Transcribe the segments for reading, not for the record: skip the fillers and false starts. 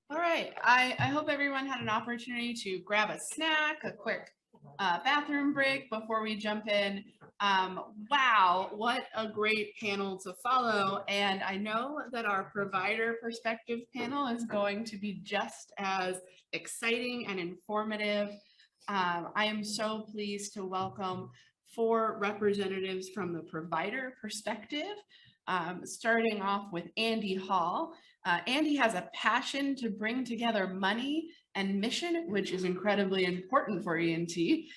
All right, I hope everyone had an opportunity to grab a snack, a quick bathroom break before we jump in. Wow, what a great panel to follow. And I know that our provider perspective panel is going to be just as exciting and informative. I am so pleased to welcome 4 representatives from the provider perspective, starting off with Andy Hall. Andy has a passion to bring together money and mission, which is incredibly important for E&T.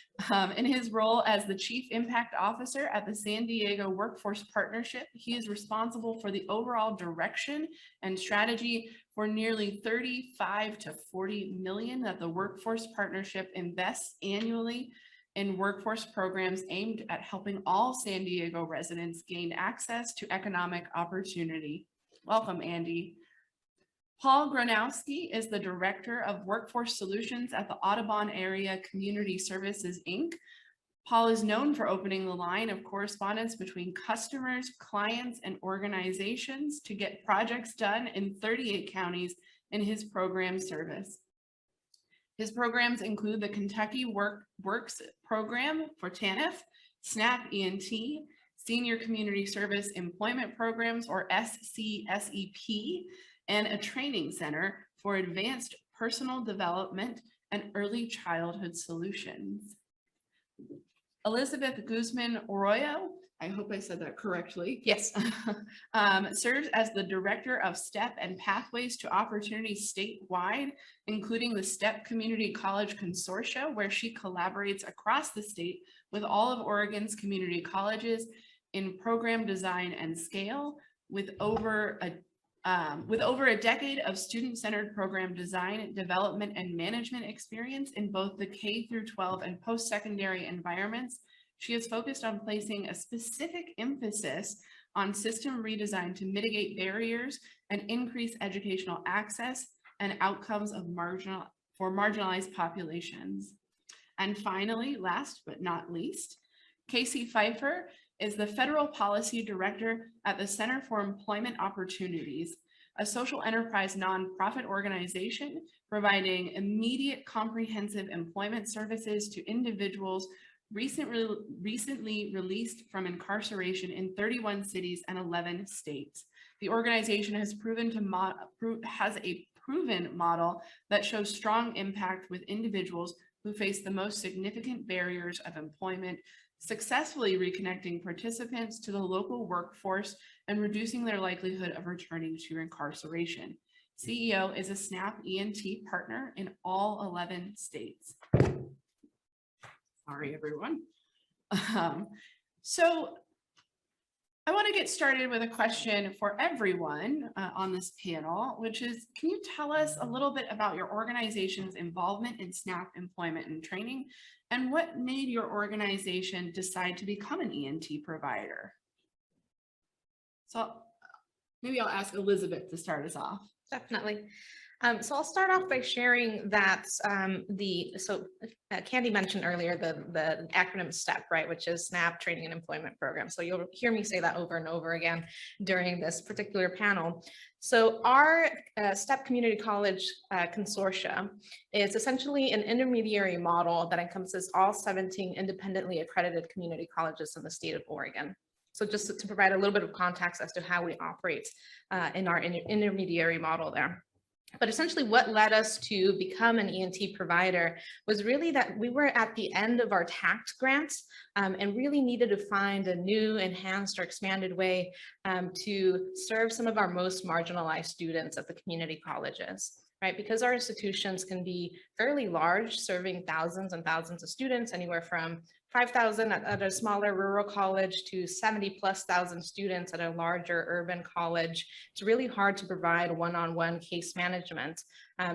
In his role as the Chief Impact Officer at the San Diego Workforce Partnership, he is responsible for the overall direction and strategy for nearly 35 to 40 million that the Workforce Partnership invests annually in workforce programs aimed at helping all San Diego residents gain access to economic opportunity. Welcome, Andy. Paul Gronowski is the Director of Workforce Solutions at the Audubon Area Community Services, Inc. Paul is known for opening the line of correspondence between customers, clients, and organizations to get projects done in 38 counties in his program service. His programs include the Kentucky Works Program for TANF, SNAP E&T, Senior Community Service Employment Programs, or SCSEP, and a training center for advanced personal development and early childhood solutions. Elizabeth Guzman Arroyo, I hope I said that correctly. Yes. Serves as the Director of STEP and Pathways to Opportunity statewide, including the STEP Community College Consortia, where she collaborates across the state with all of Oregon's community colleges in program design and scale, with over a decade of student-centered program design, development, and management experience in both the K through 12 and post-secondary environments. She is focused on placing a specific emphasis on system redesign to mitigate barriers and increase educational access and outcomes of marginalized populations. And finally, last but not least, Casey Pfeiffer is the Federal Policy Director at the Center for Employment Opportunities, a social enterprise nonprofit organization providing immediate comprehensive employment services to individuals recently released from incarceration in 31 cities and 11 states. The organization has a proven model that shows strong impact with individuals who face the most significant barriers of employment, successfully reconnecting participants to the local workforce and reducing their likelihood of returning to incarceration. CEO is a SNAP E&T partner in all 11 states. Sorry, everyone. So I want to get started with a question for everyone on this panel, which is, can you tell us a little bit about your organization's involvement in SNAP employment and training, and what made your organization decide to become an E&T provider? So maybe I'll ask Elizabeth to start us off. Definitely. So I'll start off by sharing that Candy mentioned earlier the acronym STEP, right, which is SNAP Training and Employment Program. So you'll hear me say that over and over again during this particular panel. So our STEP Community College Consortia is essentially an intermediary model that encompasses all 17 independently accredited community colleges in the state of Oregon. So just to provide a little bit of context as to how we operate in our intermediary model there. But essentially what led us to become an E&T provider was really that we were at the end of our tax grants and really needed to find a new, enhanced, or expanded way to serve some of our most marginalized students at the community colleges, right? Because our institutions can be fairly large, serving thousands and thousands of students, anywhere from 5,000 at a smaller rural college to 70,000+ students at a larger urban college. It's really hard to provide one-on-one case management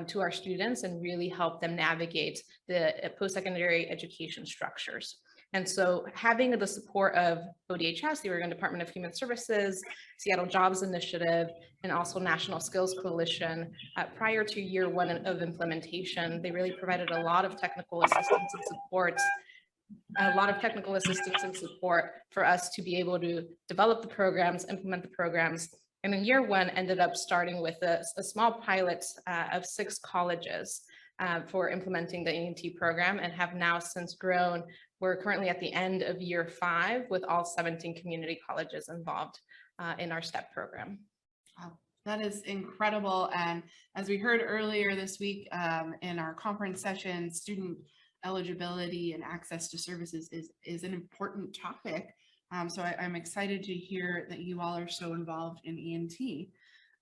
to our students and really help them navigate the post-secondary education structures. And so having the support of ODHS, the Oregon Department of Human Services, Seattle Jobs Initiative, and also National Skills Coalition, prior to year 1 of implementation, they really provided a lot of technical assistance and support for us to be able to develop the programs, implement the programs, And in year one, ended up starting with a small pilot of 6 colleges for implementing the E&T program, and have now since grown. We're currently at the end of year 5 with all 17 community colleges involved in our STEP program. Wow, that is incredible. And as we heard earlier this week in our conference session, student eligibility and access to services is an important topic. So I'm excited to hear that you all are so involved in E&T.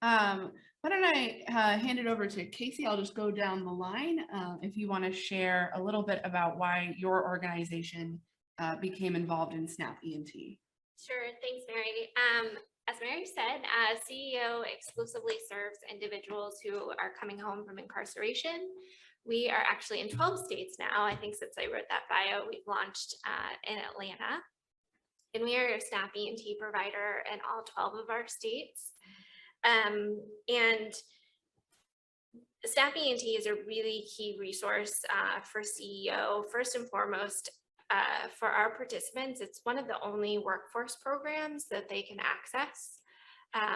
Why don't I hand it over to Casey? I'll just go down the line if you want to share a little bit about why your organization became involved in SNAP E&T. Sure, thanks, Mary. As Mary said, CEO exclusively serves individuals who are coming home from incarceration. We are actually in 12 states now. I think since I wrote that bio, we've launched in Atlanta. And we are a SNAP E&T provider in all 12 of our states. And SNAP E&T is a really key resource for CEO. First and foremost, for our participants, it's one of the only workforce programs that they can access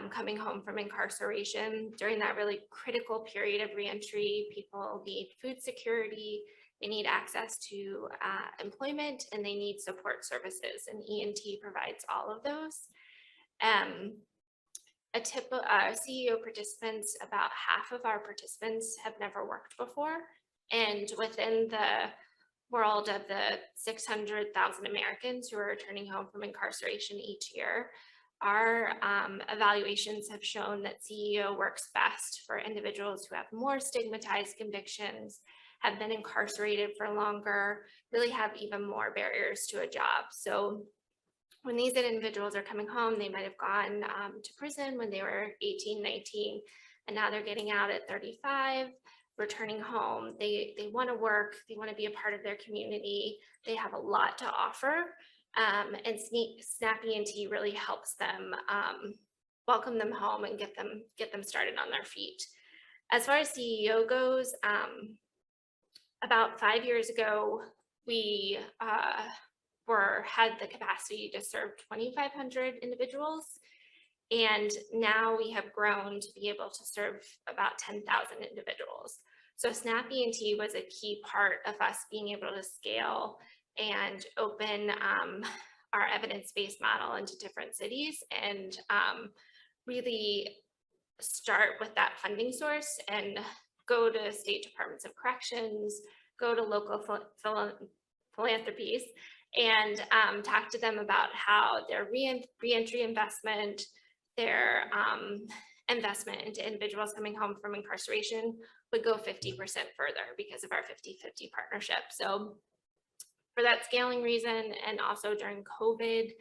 coming home from incarceration. During that really critical period of reentry, people need food security, they need access to employment, and they need support services, and E&T provides all of those. A typical CEO participants, about half of our participants have never worked before, and within the world of the 600,000 Americans who are returning home from incarceration each year, our evaluations have shown that CEO works best for individuals who have more stigmatized convictions, have been incarcerated for longer, really have even more barriers to a job. So when these individuals are coming home, they might have gone to prison when they were 18, 19, and now they're getting out at 35. Returning home, they want to work, they want to be a part of their community, they have a lot to offer, and SNAP E&T really helps them welcome them home and get them started on their feet. As far as CEO goes, about 5 years ago, we had the capacity to serve 2,500 individuals. And now we have grown to be able to serve about 10,000 individuals. So SNAP E&T was a key part of us being able to scale and open our evidence-based model into different cities, and really start with that funding source and go to state departments of corrections, go to local philanthropies, and talk to them about how their reentry investment, their investment into individuals coming home from incarceration would go 50% further because of our 50-50 partnership. So for that scaling reason, and also during COVID,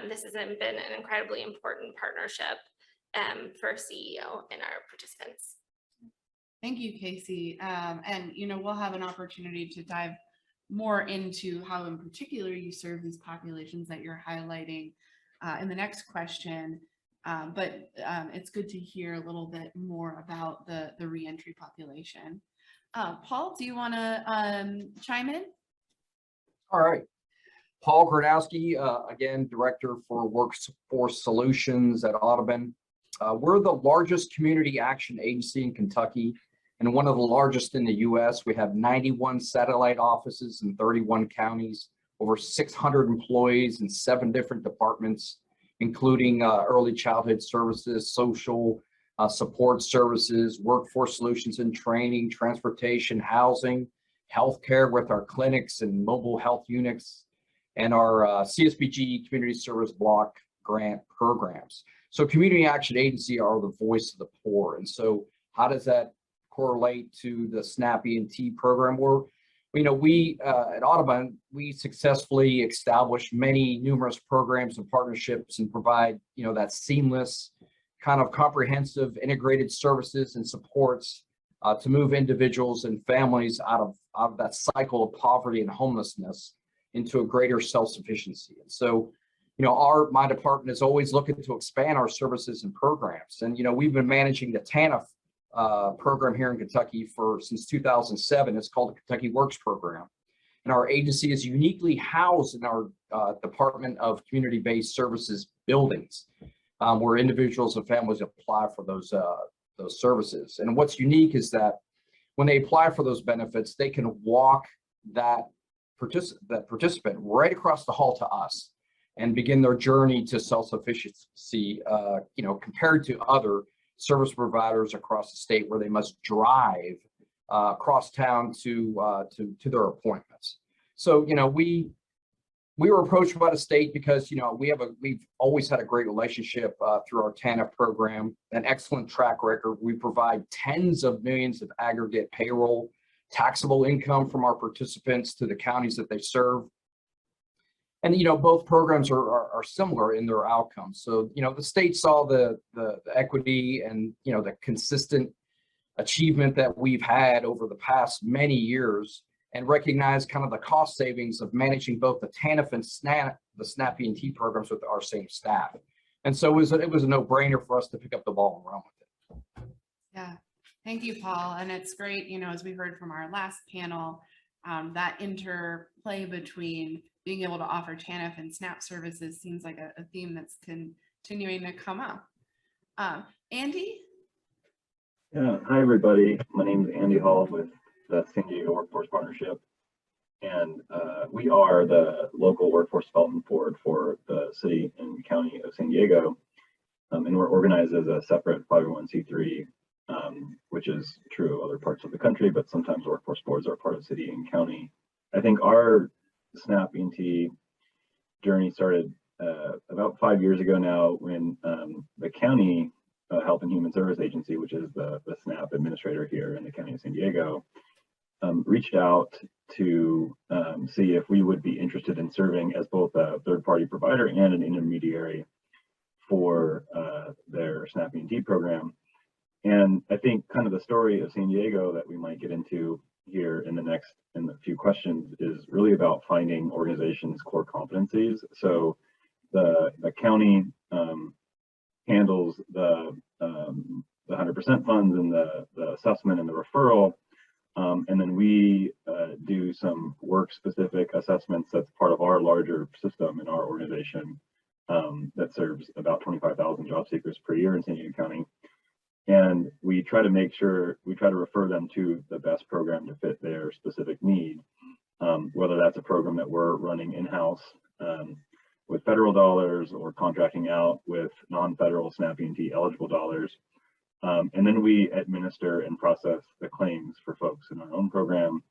this has been an incredibly important partnership for CEO and our participants. Thank you, Casey. And we'll have an opportunity to dive more into how in particular you serve these populations that you're highlighting in the next question. But it's good to hear a little bit more about the reentry population. Paul, do you want to chime in? All right. Paul Gradowski, again, Director for Workforce Solutions at Audubon. We're the largest community action agency in Kentucky and one of the largest in the U.S. We have 91 satellite offices in 31 counties, over 600 employees in 7 different departments, including early childhood services, social support services, workforce solutions and training, transportation, housing, healthcare with our clinics and mobile health units, and our CSBG community service block grant programs. So community action agency are the voice of the poor. And so how does that correlate to the SNAP E&T program? We at Audubon, we successfully established numerous programs and partnerships and provide, that seamless kind of comprehensive integrated services and supports to move individuals and families out of that cycle of poverty and homelessness into a greater self-sufficiency. And so, my department is always looking to expand our services and programs. And, we've been managing the TANF program here in Kentucky since 2007. It's called the Kentucky Works Program. And our agency is uniquely housed in our Department of Community-Based Services buildings. where individuals and families apply for those services. And what's unique is that when they apply for those benefits, they can walk that participant right across the hall to us and begin their journey to self-sufficiency, compared to other service providers across the state where they must drive across town to their appointments. So, we were approached by the state because, we've always had a great relationship through our TANF program, an excellent track record. We provide tens of millions of aggregate payroll, taxable income from our participants to the counties that they serve. And, both programs are similar in their outcomes. So, the state saw the equity and, the consistent achievement that we've had over the past many years and recognized kind of the cost savings of managing both the TANF and the SNAP E&T programs with our same staff. And so it was a no-brainer for us to pick up the ball and run with it. Yeah, thank you, Paul. And it's great, as we heard from our last panel, that interplay between being able to offer TANF and SNAP services seems like a theme that's continuing to come up. Andy? Yeah, hi everybody. My name is Andy Hall with the San Diego Workforce Partnership, and we are the local workforce development board for the city and county of San Diego, and we're organized as a separate 501c3, which is true of other parts of the country, but sometimes workforce boards are part of city and county. I think our SNAP E&T journey started about 5 years ago now when the county Health and Human Service Agency, which is the SNAP administrator here in the county of San Diego, reached out to see if we would be interested in serving as both a third-party provider and an intermediary for their SNAP E&T program. And I think kind of the story of San Diego that we might get into here in the few questions is really about finding organizations' core competencies. So the county handles the 100% funds and the assessment and the referral. And then we do some work-specific assessments that's part of our larger system in our organization that serves about 25,000 job seekers per year in San Diego County. And we try to refer them to the best program to fit their specific need, whether that's a program that we're running in-house with federal dollars or contracting out with non-federal SNAP E&T eligible dollars. And then we administer and process the claims for folks in our own program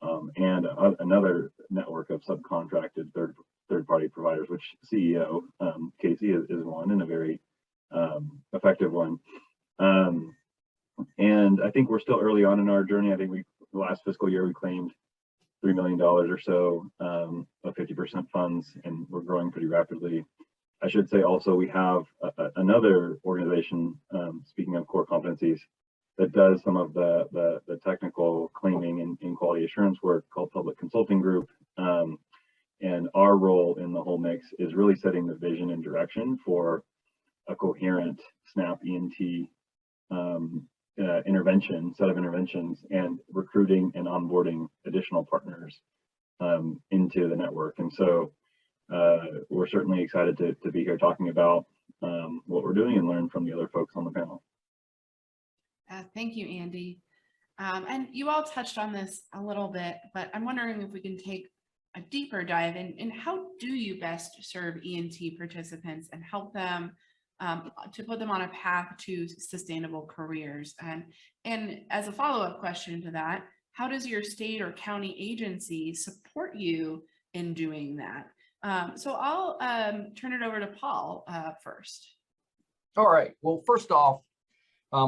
and another network of subcontracted third-party providers, which CEO Casey is one, and a very effective one. And I think we're still early on in our journey. I think the last fiscal year we claimed $3 million or so of 50% funds, and we're growing pretty rapidly. I should say also we have another organization, speaking of core competencies, that does some of the technical claiming and quality assurance work called Public Consulting Group. And our role in the whole mix is really setting the vision and direction for a coherent SNAP E&T set of interventions, and recruiting and onboarding additional partners into the network. And so we're certainly excited to be here talking about what we're doing and learn from the other folks on the panel. Thank you, Andy. And you all touched on this a little bit, but I'm wondering if we can take a deeper dive in how do you best serve E&T participants and help them to put them on a path to sustainable careers. And as a follow-up question to that, how does your state or county agency support you in doing that? So I'll turn it over to Paul first. All right. Well, first off,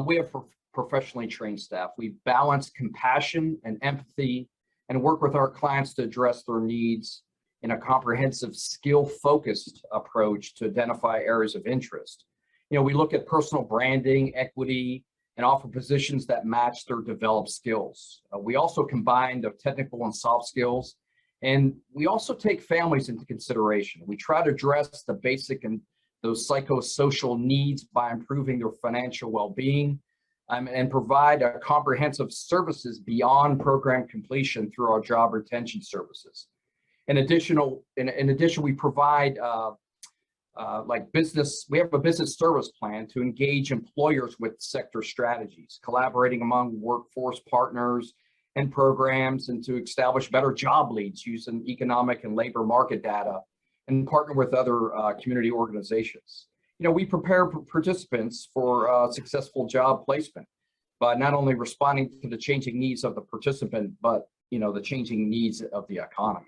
we have professionally trained staff. We balance compassion and empathy and work with our clients to address their needs in a comprehensive, skill-focused approach to identify areas of interest. We look at personal branding, equity, and offer positions that match their developed skills. We also combine the technical and soft skills, and we also take families into consideration. We try to address the basic and those psychosocial needs by improving their financial well-being, and provide comprehensive services beyond program completion through our job retention services. In addition, we provide like business, we have a business service plan to engage employers with sector strategies, collaborating among workforce partners and programs, and to establish better job leads using economic and labor market data, and partner with other community organizations. You know, we prepare participants for successful job placement by not only responding to the changing needs of the participant, but, you know, the changing needs of the economy.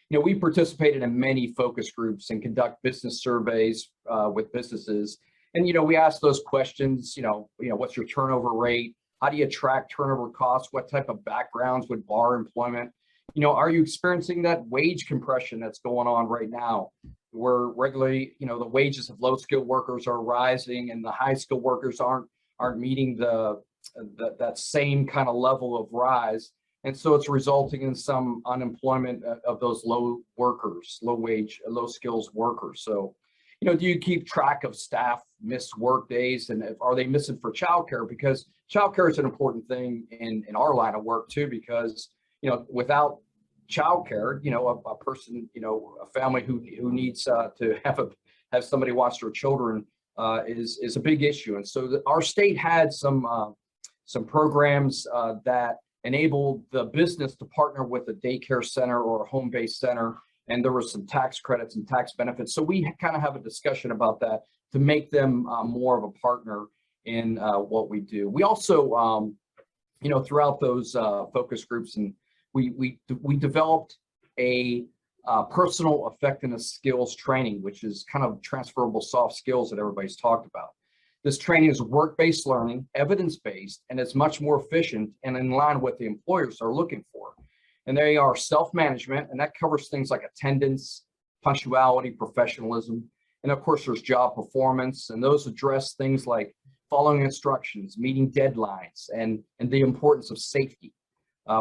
You know, we participated in many focus groups and conduct business surveys with businesses. And, you know, we ask those questions, you know, what's your turnover rate? How do you track turnover costs? What type of backgrounds would bar employment? You know, are you experiencing that wage compression that's going on right now, where regularly, you know, the wages of low-skilled workers are rising and the high-skilled workers aren't meeting that same kind of level of rise. And so it's resulting in some unemployment of those low workers, low wage, low skills workers. So, you know, do you keep track of staff missed work days, and are they missing for childcare? Because childcare is an important thing in our line of work too, because, you know, without childcare, you know, a person, you know, a family who needs to have somebody watch their children is a big issue. And so our state had some programs that enabled the business to partner with a daycare center or a home-based center, and there were some tax credits and tax benefits. So we kind of have a discussion about that to make them more of a partner in what we do. We also, you know, throughout those focus groups, and we developed a personal effectiveness skills training, which is kind of transferable soft skills that everybody's talked about. This training is work-based learning, evidence-based, and it's much more efficient and in line with what the employers are looking for. And they are self-management, and that covers things like attendance, punctuality, professionalism, and of course there's job performance, and those address things like following instructions, meeting deadlines, and the importance of safety.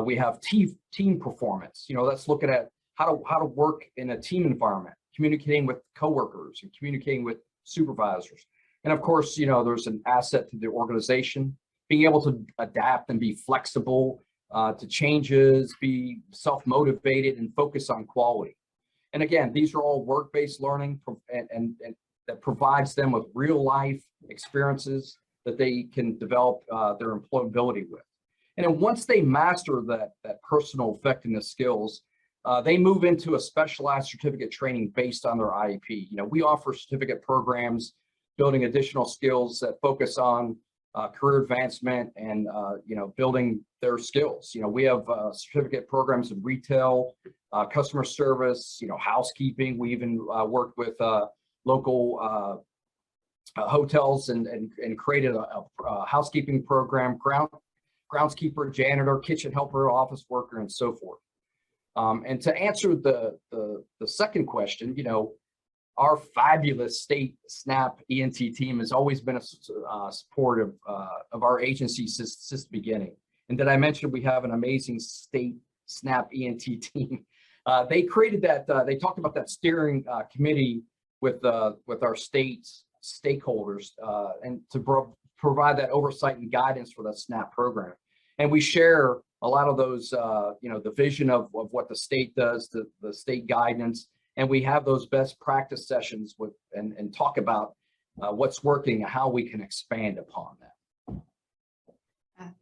We have team performance. You know, that's looking at how to work in a team environment, communicating with coworkers and communicating with supervisors. And of course, you know, there's an asset to the organization, being able to adapt and be flexible to changes, be self-motivated, and focus on quality. And again, these are all work-based learning, and that provides them with real life experiences that they can develop their employability with. And then once they master that personal effectiveness skills, they move into a specialized certificate training based on their IEP. You know, we offer certificate programs building additional skills that focus on career advancement and, you know, building their skills. You know, we have certificate programs in retail, customer service, you know, housekeeping. We even worked with local hotels and created a housekeeping program, groundskeeper, janitor, kitchen helper, office worker, and so forth. And to answer the second question, you know, our fabulous state SNAP E&T team has always been a supportive of our agency since the beginning. And did I mention we have an amazing state SNAP E&T team? They created that, they talked about that steering committee with our state's stakeholders and to provide that oversight and guidance for the SNAP program. And we share a lot of those, you know, the vision of what the state does, the state guidance, and we have those best practice sessions with and talk about what's working and how we can expand upon that.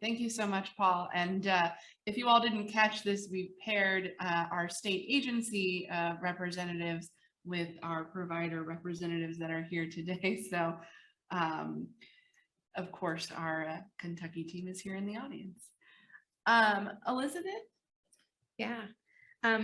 Thank you so much, Paul. And if you all didn't catch this, we paired our state agency representatives with our provider representatives that are here today. So, of course, our Kentucky team is here in the audience. Elizabeth? Yeah.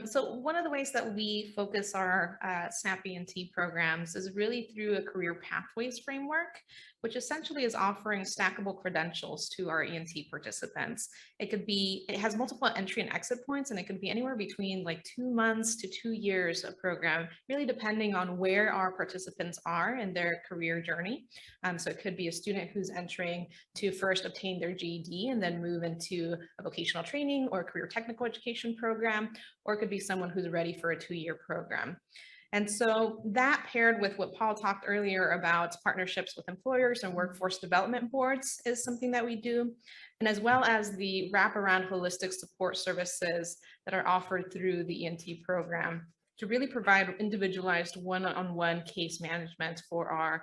So one of the ways that we focus our SNAP E&T programs is really through a career pathways framework, which essentially is offering stackable credentials to our E&T participants. It has multiple entry and exit points, and it could be anywhere between like 2 months to 2 years of program, really depending on where our participants are in their career journey. So it could be a student who's entering to first obtain their GED and then move into a vocational training or career technical education program, or it could be someone who's ready for a 2-year program. And so that paired with what Paul talked earlier about partnerships with employers and workforce development boards is something that we do. And as well as the wraparound holistic support services that are offered through the E&T program. to really provide individualized one-on-one case management for our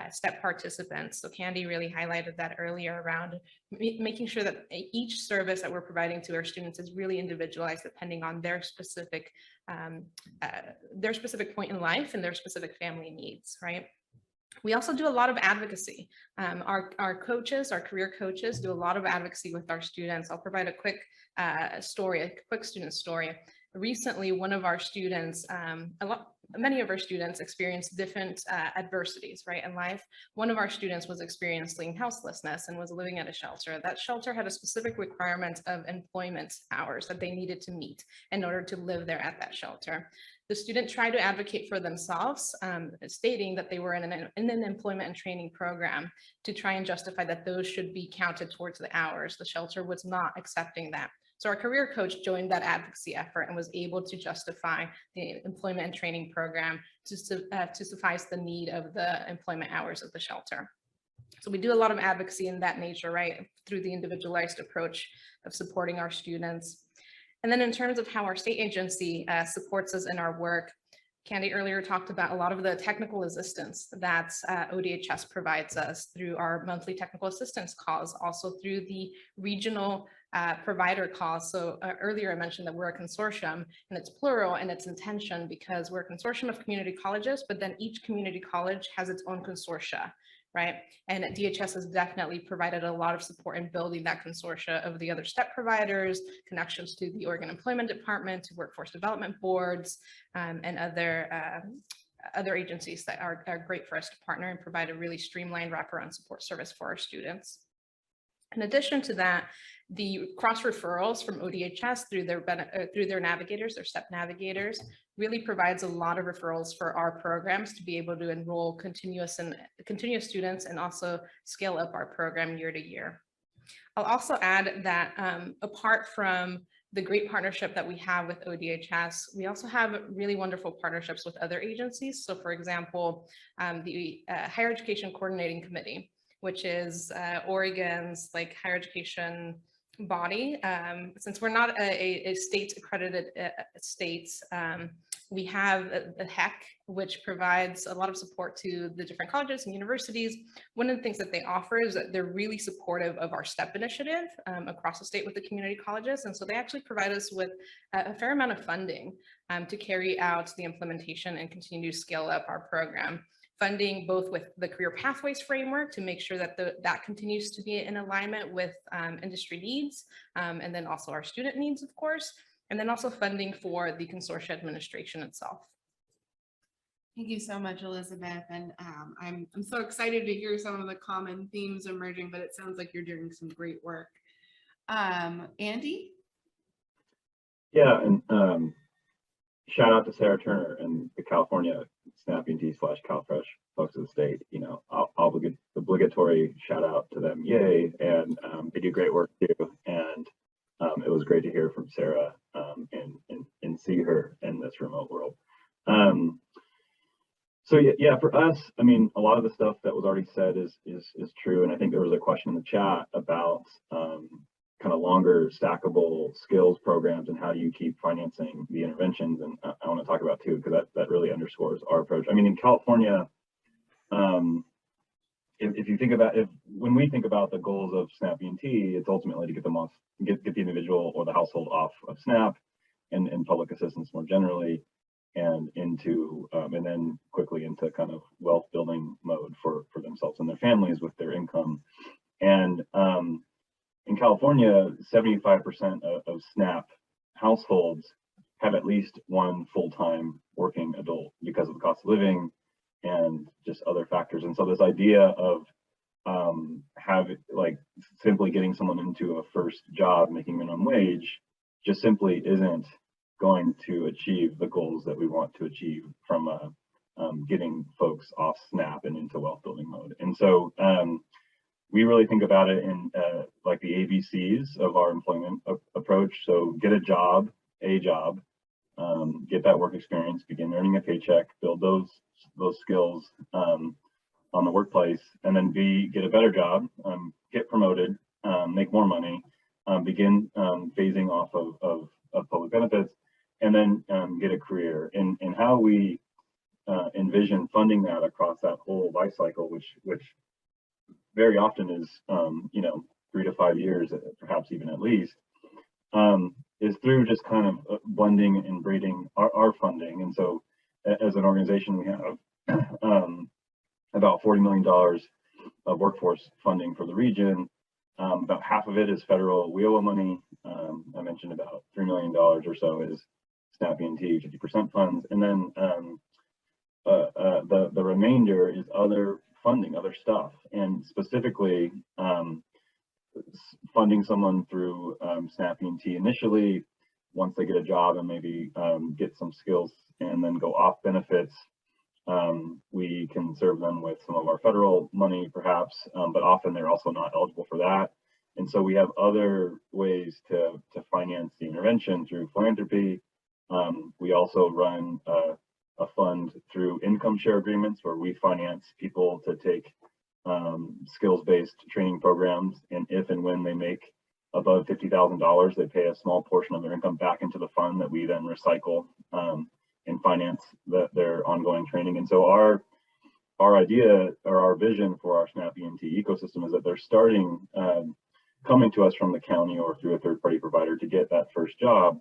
STEP participants. So Candy really highlighted that earlier around making sure that each service that we're providing to our students is really individualized depending on their specific point in life and their specific family needs, right? We also do a lot of advocacy. Our coaches, our career coaches, do a lot of advocacy with our students. I'll provide a quick quick student story. Recently, one of our students, many of our students experienced different adversities, right, in life. One of our students was experiencing houselessness and was living at a shelter. That shelter had a specific requirement of employment hours that they needed to meet in order to live there at that shelter. The student tried to advocate for themselves, stating that they were in an employment and training program to try and justify that those should be counted towards the hours. The shelter was not accepting that. So our career coach joined that advocacy effort and was able to justify the employment and training program to suffice the need of the employment hours of the shelter. So we do a lot of advocacy in that nature, right, through the individualized approach of supporting our students. And then in terms of how our state agency supports us in our work, Candy earlier talked about a lot of the technical assistance that ODHS provides us through our monthly technical assistance calls, also through the regional provider calls. So earlier I mentioned that we're a consortium, and it's plural in its intention because we're a consortium of community colleges, but then each community college has its own consortia, right? And DHS has definitely provided a lot of support in building that consortia of the other STEP providers, connections to the Oregon Employment Department, to workforce development boards, and other agencies that are great for us to partner and provide a really streamlined wraparound support service for our students. In addition to that, the cross referrals from ODHS through their navigators, their STEP navigators, really provides a lot of referrals for our programs to be able to enroll continuous students and also scale up our program year to year. I'll also add that apart from the great partnership that we have with ODHS, we also have really wonderful partnerships with other agencies. So for example, the Higher Education Coordinating Committee, which is Oregon's higher education body. Since we're not a state accredited state, we have the HEC, which provides a lot of support to the different colleges and universities. One of the things that they offer is that they're really supportive of our STEP initiative across the state with the community colleges. And so they actually provide us with a fair amount of funding to carry out the implementation and continue to scale up our program. Funding both with the career pathways framework to make sure that that continues to be in alignment with industry needs, and then also our student needs, of course, and then also funding for the consortia administration itself. Thank you so much, Elizabeth. And I'm so excited to hear some of the common themes emerging, but it sounds like you're doing some great work. Andy? Yeah, and shout out to Sarah Turner and the California SNAP E&T / CalFresh folks of the state. You know, obligatory shout out to them. Yay. And they do great work too. And it was great to hear from Sarah and see her in this remote world. So yeah, for us, I mean, a lot of the stuff that was already said is true. And I think there was a question in the chat about kind of longer stackable skills programs and how do you keep financing the interventions. And I want to talk about too, because that really underscores our approach. I mean, in California, if you think about, when we think about the goals of SNAP E&T, it's ultimately to get them off, get the individual or the household off of SNAP and public assistance more generally, and into, and then quickly into kind of wealth building mode for themselves and their families with their income. And in California, 75% of SNAP households have at least one full-time working adult because of the cost of living and just other factors. And so this idea of simply getting someone into a first job making minimum wage just simply isn't going to achieve the goals that we want to achieve from getting folks off SNAP and into wealth building mode. And so we really think about it in like the ABCs of our employment approach. So get a job, get that work experience, begin earning a paycheck, build those skills on the workplace, and then B, get a better job, get promoted, make more money, begin phasing off of public benefits, and then get a career. And how we envision funding that across that whole life cycle, which very often is 3 to 5 years, perhaps even at least, is through just kind of blending and braiding our funding. And so as an organization, we have about $40 million of workforce funding for the region. About half of it is federal WIOA money. I mentioned about $3 million or so is SNAP E&T, 50% funds. And then the remainder is other funding, other stuff, and specifically funding someone through SNAP E&T initially, once they get a job and maybe get some skills and then go off benefits. We can serve them with some of our federal money, perhaps, but often they're also not eligible for that. And so we have other ways to finance the intervention through philanthropy. We also run a fund through income share agreements where we finance people to take skills-based training programs. And if and when they make above $50,000, they pay a small portion of their income back into the fund that we then recycle and finance their ongoing training. And so our idea or our vision for our SNAP E&T ecosystem is that they're starting coming to us from the county or through a third-party provider to get that first job,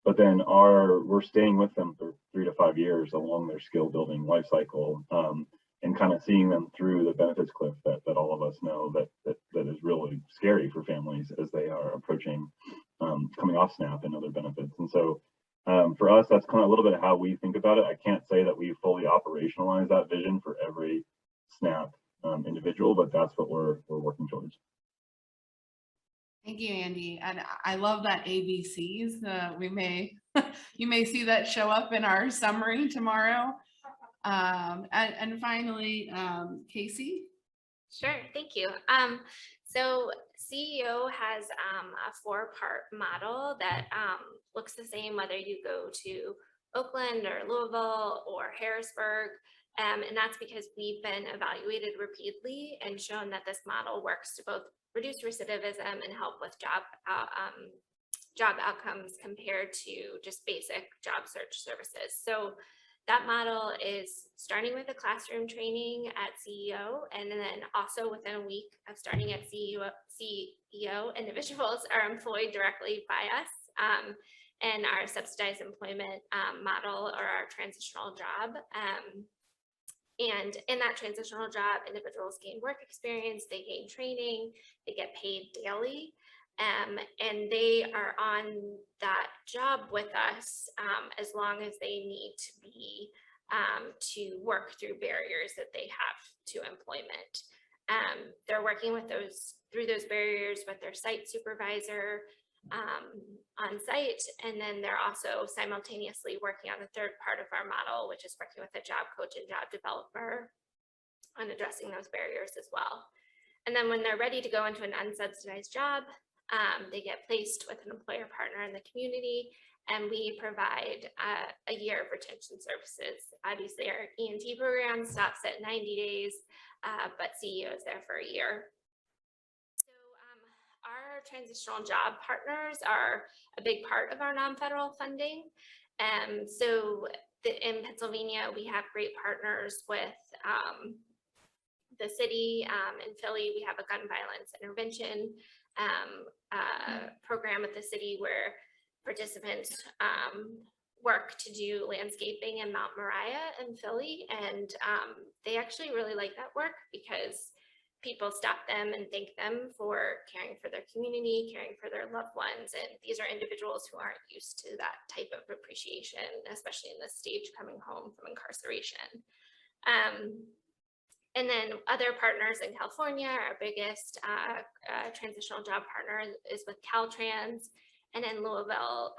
but then we're staying with them for 3 to 5 years along their skill building life cycle, and kind of seeing them through the benefits cliff that all of us know that is really scary for families as they are approaching coming off SNAP and other benefits. And so for us, that's kind of a little bit of how we think about it. I can't say that we fully operationalize that vision for every SNAP individual, but that's what we're working towards. Thank you, Andy. And I love that ABCs. You may see that show up in our summary tomorrow. And finally, Casey. Sure, thank you. So CEO has a 4-part model that looks the same whether you go to Oakland or Louisville or Harrisburg. And that's because we've been evaluated repeatedly and shown that this model works to both reduce recidivism and help with job outcomes compared to just basic job search services. So that model is starting with the classroom training at CEO, and then also within a week of starting at CEO, individuals are employed directly by us, and our subsidized employment model or our transitional job. And in that transitional job, individuals gain work experience, they gain training, they get paid daily. And they are on that job with us as long as they need to be to work through barriers that they have to employment. They're working with through those barriers with their site supervisor on site, and then they're also simultaneously working on the third part of our model, which is working with a job coach and job developer on addressing those barriers as well. And then when they're ready to go into an unsubsidized job, they get placed with an employer partner in the community, and we provide a year of retention services. Obviously, our E&T program stops at 90 days, but CEO is there for a year. So our transitional job partners are a big part of our non-federal funding. So in Pennsylvania, we have great partners with the city. In Philly, we have a gun violence intervention program with the city where participants work to do landscaping in Mount Moriah in Philly, and they actually really like that work because people stop them and thank them for caring for their community, caring for their loved ones, and these are individuals who aren't used to that type of appreciation, especially in this stage coming home from incarceration. And then other partners in California, our biggest transitional job partner is with Caltrans. And in Louisville,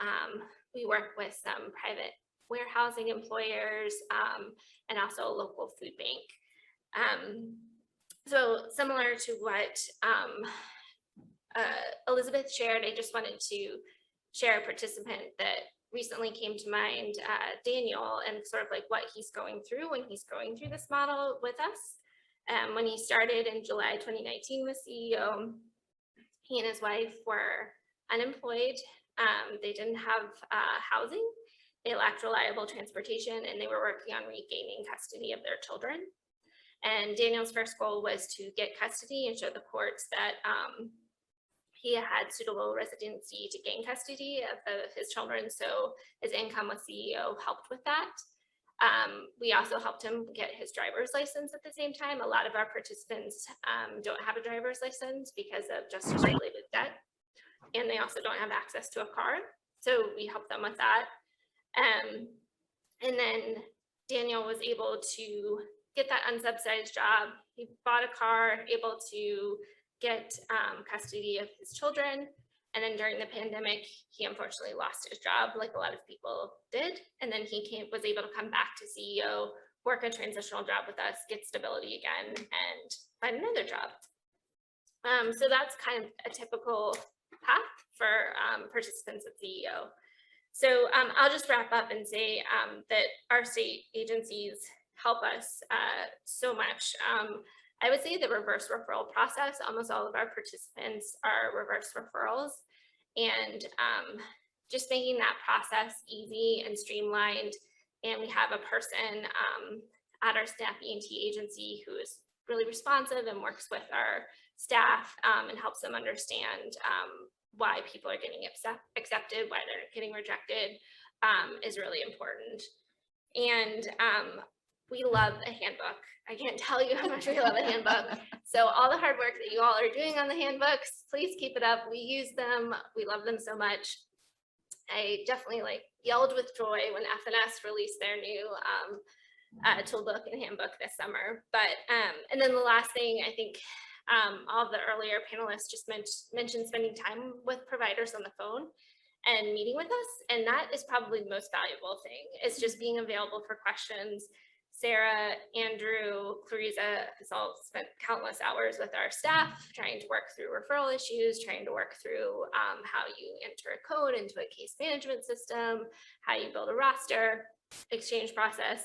we work with some private warehousing employers and also a local food bank. So similar to what Elizabeth shared, I just wanted to share a participant that recently came to mind, Daniel, and sort of like what he's going through when he's going through this model with us. When he started in July 2019 with CEO, he and his wife were unemployed. They didn't have housing, they lacked reliable transportation, and they were working on regaining custody of their children. And Daniel's first goal was to get custody and show the courts that he had suitable residency to gain custody of his children. So his income with CEO helped with that. We also helped him get his driver's license at the same time. A lot of our participants don't have a driver's license because of justice-related debt, and they also don't have access to a car. So we helped them with that. And then Daniel was able to get that unsubsidized job. He bought a car, able to get custody of his children. And then during the pandemic, he unfortunately lost his job, like a lot of people did. And then he was able to come back to CEO, work a transitional job with us, get stability again, and find another job. So that's kind of a typical path for participants at CEO. So I'll just wrap up and say that our state agencies help us so much. I would say the reverse referral process, almost all of our participants are reverse referrals, and just making that process easy and streamlined. And we have a person at our SNAP E&T agency who is really responsive and works with our staff and helps them understand why people are getting accepted, why they're getting rejected is really important. And we love a handbook. I can't tell you how much we love a handbook. So all the hard work that you all are doing on the handbooks, please keep it up. We use them. We love them so much. I definitely yelled with joy when FNS released their new toolbook and handbook this summer. But and then the last thing, I think all of the earlier panelists just mentioned spending time with providers on the phone and meeting with us. And that is probably the most valuable thing, is just being available for questions. Sarah, Andrew, Clarissa has all spent countless hours with our staff trying to work through referral issues, trying to work through how you enter a code into a case management system, how you build a roster exchange process.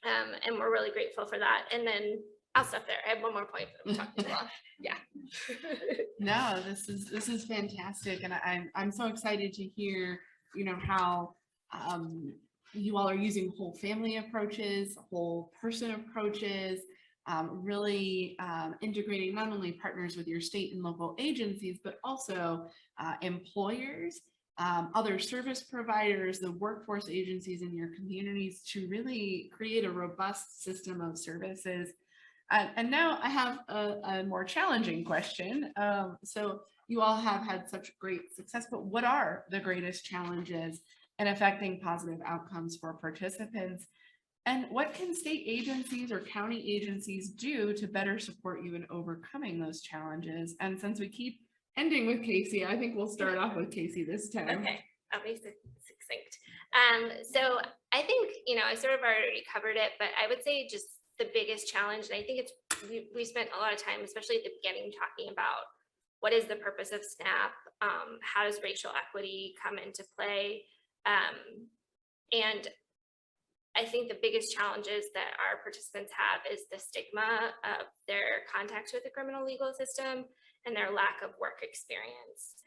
And we're really grateful for that. And then I'll stop there. I have one more point, but I'm talking too long. Yeah. No, this is fantastic, and I'm so excited to hear, how you all are using whole family approaches, whole person approaches, really integrating not only partners with your state and local agencies, but also employers, other service providers, the workforce agencies in your communities, to really create a robust system of services. And now I have a more challenging question. So you all have had such great success, but what are the greatest challenges in affecting positive outcomes for participants? And what can state agencies or county agencies do to better support you in overcoming those challenges? And since we keep ending with Casey, I think we'll start off with Casey this time. Okay, I'll be succinct. So I think, I sort of already covered it, but I would say just the biggest challenge, and I think we spent a lot of time, especially at the beginning, talking about what is the purpose of SNAP, how does racial equity come into play, and I think the biggest challenges that our participants have is the stigma of their contact with the criminal legal system and their lack of work experience.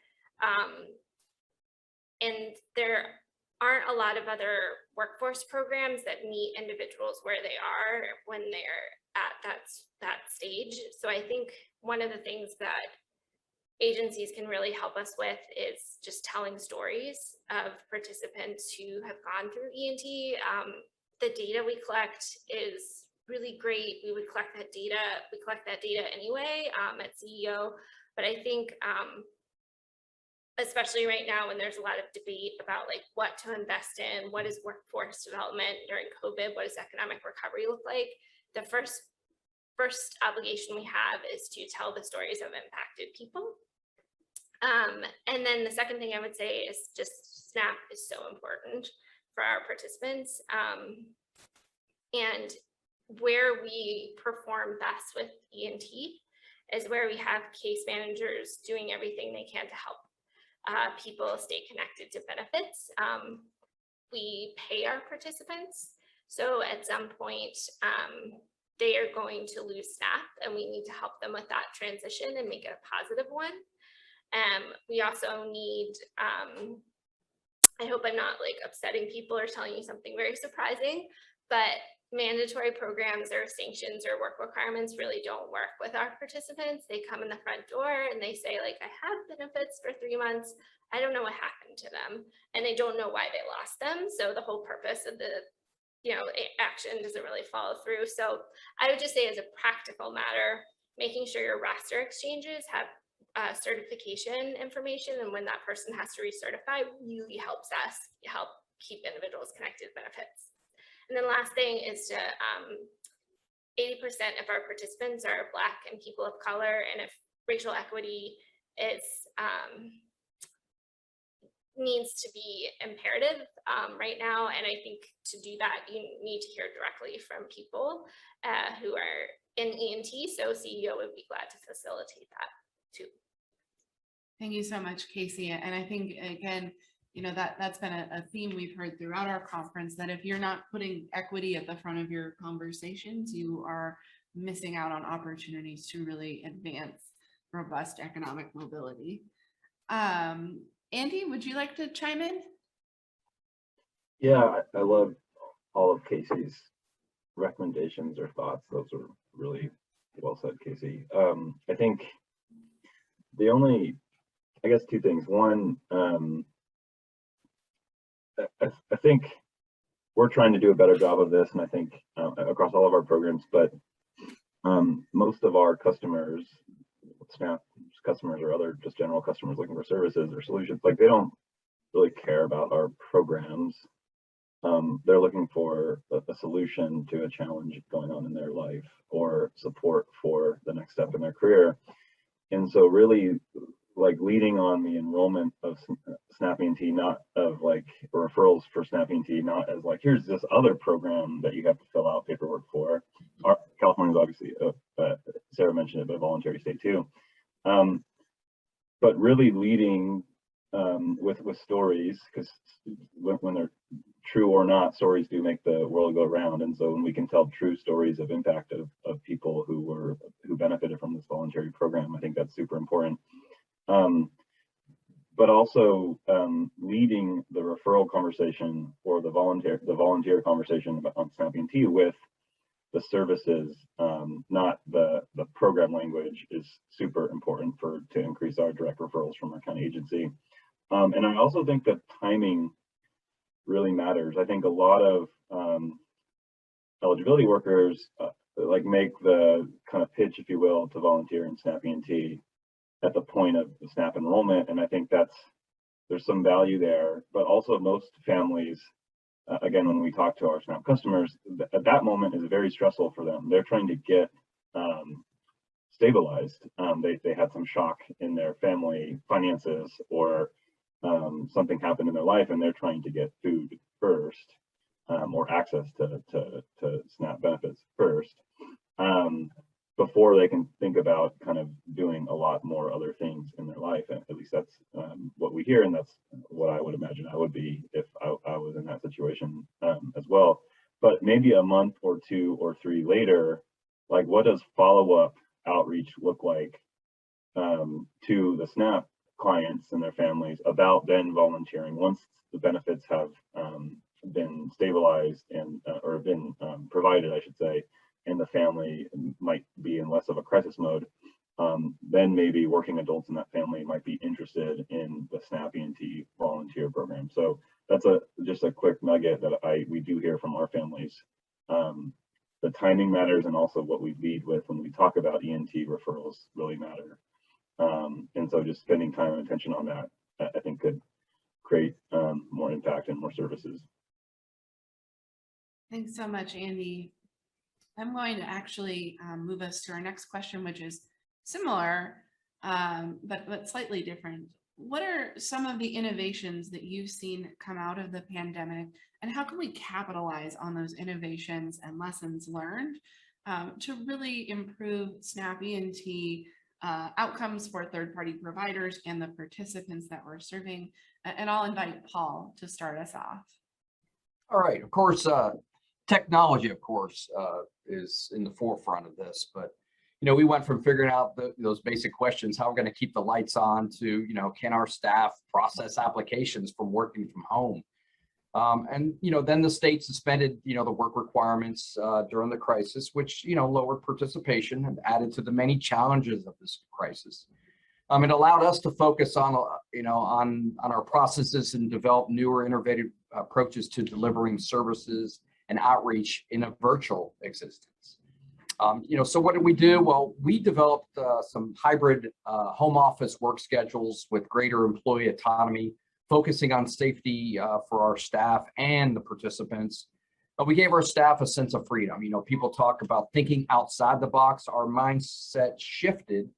And there aren't a lot of other workforce programs that meet individuals where they are when they're at that stage. So I think one of the things that agencies can really help us with is just telling stories of participants who have gone through E&T. The data we collect is really great. We would collect that data. We collect that data anyway at CEO. But I think, especially right now when there's a lot of debate about what to invest in, what is workforce development during COVID, what does economic recovery look like? The first obligation we have is to tell the stories of impacted people. And then the second thing I would say is just SNAP is so important for our participants. And where we perform best with E&T is where we have case managers doing everything they can to help people stay connected to benefits. We pay our participants. So at some point, they are going to lose SNAP, and we need to help them with that transition and make it a positive one. We also need I hope I'm not like upsetting people or telling you something very surprising, but mandatory programs or sanctions or work requirements really don't work with our participants. They come in the front door and they say like, I have benefits for 3 months. I don't know what happened to them, and they don't know why they lost them. So the whole purpose of the action doesn't really follow through. So I would just say, as a practical matter, making sure your roster exchanges have certification information, and when that person has to recertify, really helps us help keep individuals connected to benefits. And then last thing is to 80% of our participants are Black and people of color, and if racial equity is needs to be imperative right now, and I think to do that you need to hear directly from people who are in E&T, so CEO would be glad to facilitate that too. Thank you so much, Casey. And I think, again, that's been a theme we've heard throughout our conference, that if you're not putting equity at the front of your conversations, you are missing out on opportunities to really advance robust economic mobility. Andy, would you like to chime in? Yeah, I love all of Casey's recommendations or thoughts. Those are really well said, Casey. I think I guess two things. One, I think we're trying to do a better job of this, and I think across all of our programs, but most of our customers, SNAP customers or other just general customers looking for services or solutions, like they don't really care about our programs. They're looking for a solution to a challenge going on in their life, or support for the next step in their career. And so really like leading on the enrollment of SNAP E&T, not of like referrals for SNAP E&T, not as like, here's this other program that you have to fill out paperwork for. California is obviously, Sarah mentioned it, but a voluntary state too. But really leading with stories, because when they're true or not, stories do make the world go round. And so when we can tell true stories of impact of people who benefited from this voluntary program, I think that's super important. But also leading the referral conversation or the volunteer conversation about on SNAP E&T with the services, not the program language, is super important to increase our direct referrals from our county agency. And I also think that timing really matters. I think a lot of eligibility workers like make the kind of pitch, if you will, to volunteer in SNAP E&T at the point of the SNAP enrollment, and I think there's some value there. But also most families, again, when we talk to our SNAP customers, at that moment is very stressful for them. They're trying to get stabilized. They had some shock in their family finances, or something happened in their life, and they're trying to get food first, or access to SNAP benefits first, before they can think about kind of doing a lot more other things in their life. And at least that's what we hear, and that's what I would imagine I would be if I was in that situation as well. But maybe a month or 2 or 3 later, like what does follow-up outreach look like to the SNAP clients and their families about then volunteering once the benefits have been stabilized and or been provided, I should say, and the family might be in less of a crisis mode. Then maybe working adults in that family might be interested in the SNAP E&T volunteer program. So that's just a quick nugget that we do hear from our families. The timing matters, and also what we lead with when we talk about E&T referrals really matter. And so just spending time and attention on that, I think could create more impact and more services. Thanks so much, Andy. I'm going to actually move us to our next question, which is similar, but slightly different. What are some of the innovations that you've seen come out of the pandemic, and how can we capitalize on those innovations and lessons learned to really improve SNAP E&T outcomes for third-party providers and the participants that we're serving? And I'll invite Paul to start us off. All right, of course, technology, of course, is in the forefront of this, but we went from figuring out those basic questions, how we're going to keep the lights on, to, can our staff process applications from working from home? And, then the state suspended, the work requirements during the crisis, which, lowered participation and added to the many challenges of this crisis. It allowed us to focus on, on our processes and develop newer innovative approaches to delivering services and outreach in a virtual existence. So what did we do? Well, we developed some hybrid home office work schedules with greater employee autonomy, focusing on safety for our staff and the participants. We gave our staff a sense of freedom. People talk about thinking outside the box. Our mindset shifted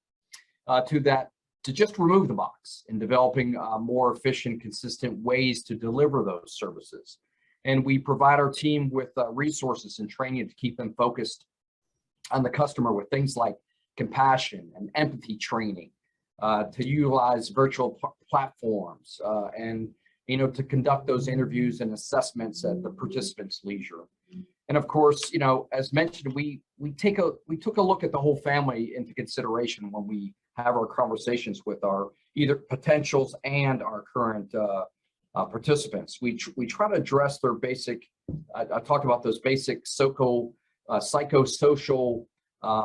to just remove the box and developing more efficient, consistent ways to deliver those services. And we provide our team with resources and training to keep them focused on the customer, with things like compassion and empathy training, to utilize virtual platforms, and to conduct those interviews and assessments at the participants' leisure. And of course, as mentioned, we took a look at the whole family into consideration when we have our conversations with our either potentials and our current participants. We try to address their basic, I talked about those basic psychosocial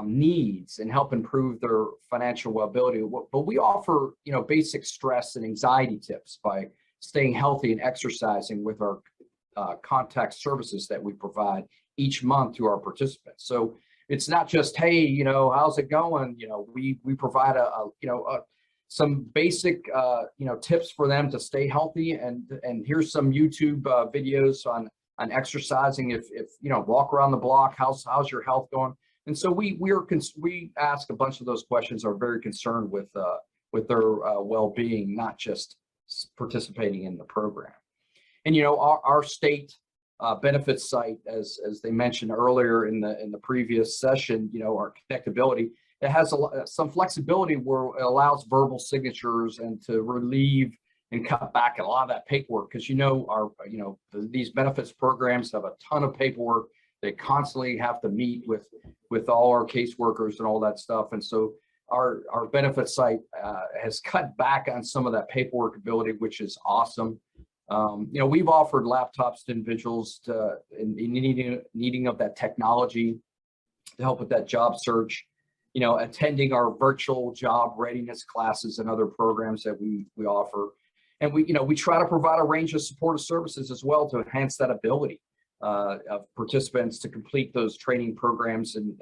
needs and help improve their financial well-being. But we offer, basic stress and anxiety tips by staying healthy and exercising with our contact services that we provide each month to our participants. So it's not just, hey, how's it going? We provide some basic, tips for them to stay healthy. And here's some YouTube videos on exercising. If walk around the block, how's your health going? And so we ask a bunch of those questions, are very concerned with their well-being, not just participating in the program. And our state benefits site, as they mentioned earlier in the previous session, our connectability, it has some flexibility where it allows verbal signatures and to relieve and cut back a lot of that paperwork, because these benefits programs have a ton of paperwork. They constantly have to meet with all our caseworkers and all that stuff. And so our benefits site has cut back on some of that paperwork ability, which is awesome. We've offered laptops to individuals in needing of that technology to help with that job search, attending our virtual job readiness classes and other programs that we offer. And we try to provide a range of supportive services as well to enhance that ability of participants to complete those training programs and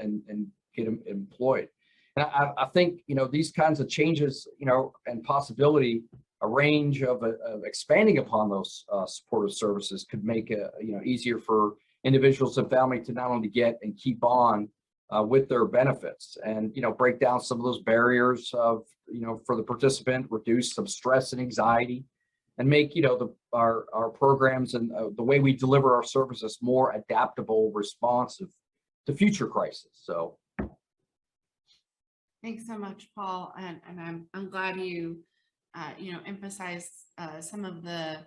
get them employed. And I think, these kinds of changes, and possibility, a range of expanding upon those supportive services could make it, easier for individuals and family to not only get and keep on with their benefits, and, break down some of those barriers of, for the participant, reduce some stress and anxiety, and make, our programs and the way we deliver our services more adaptable, responsive to future crises. So. Thanks so much, Paul. And I'm glad you, emphasize some of the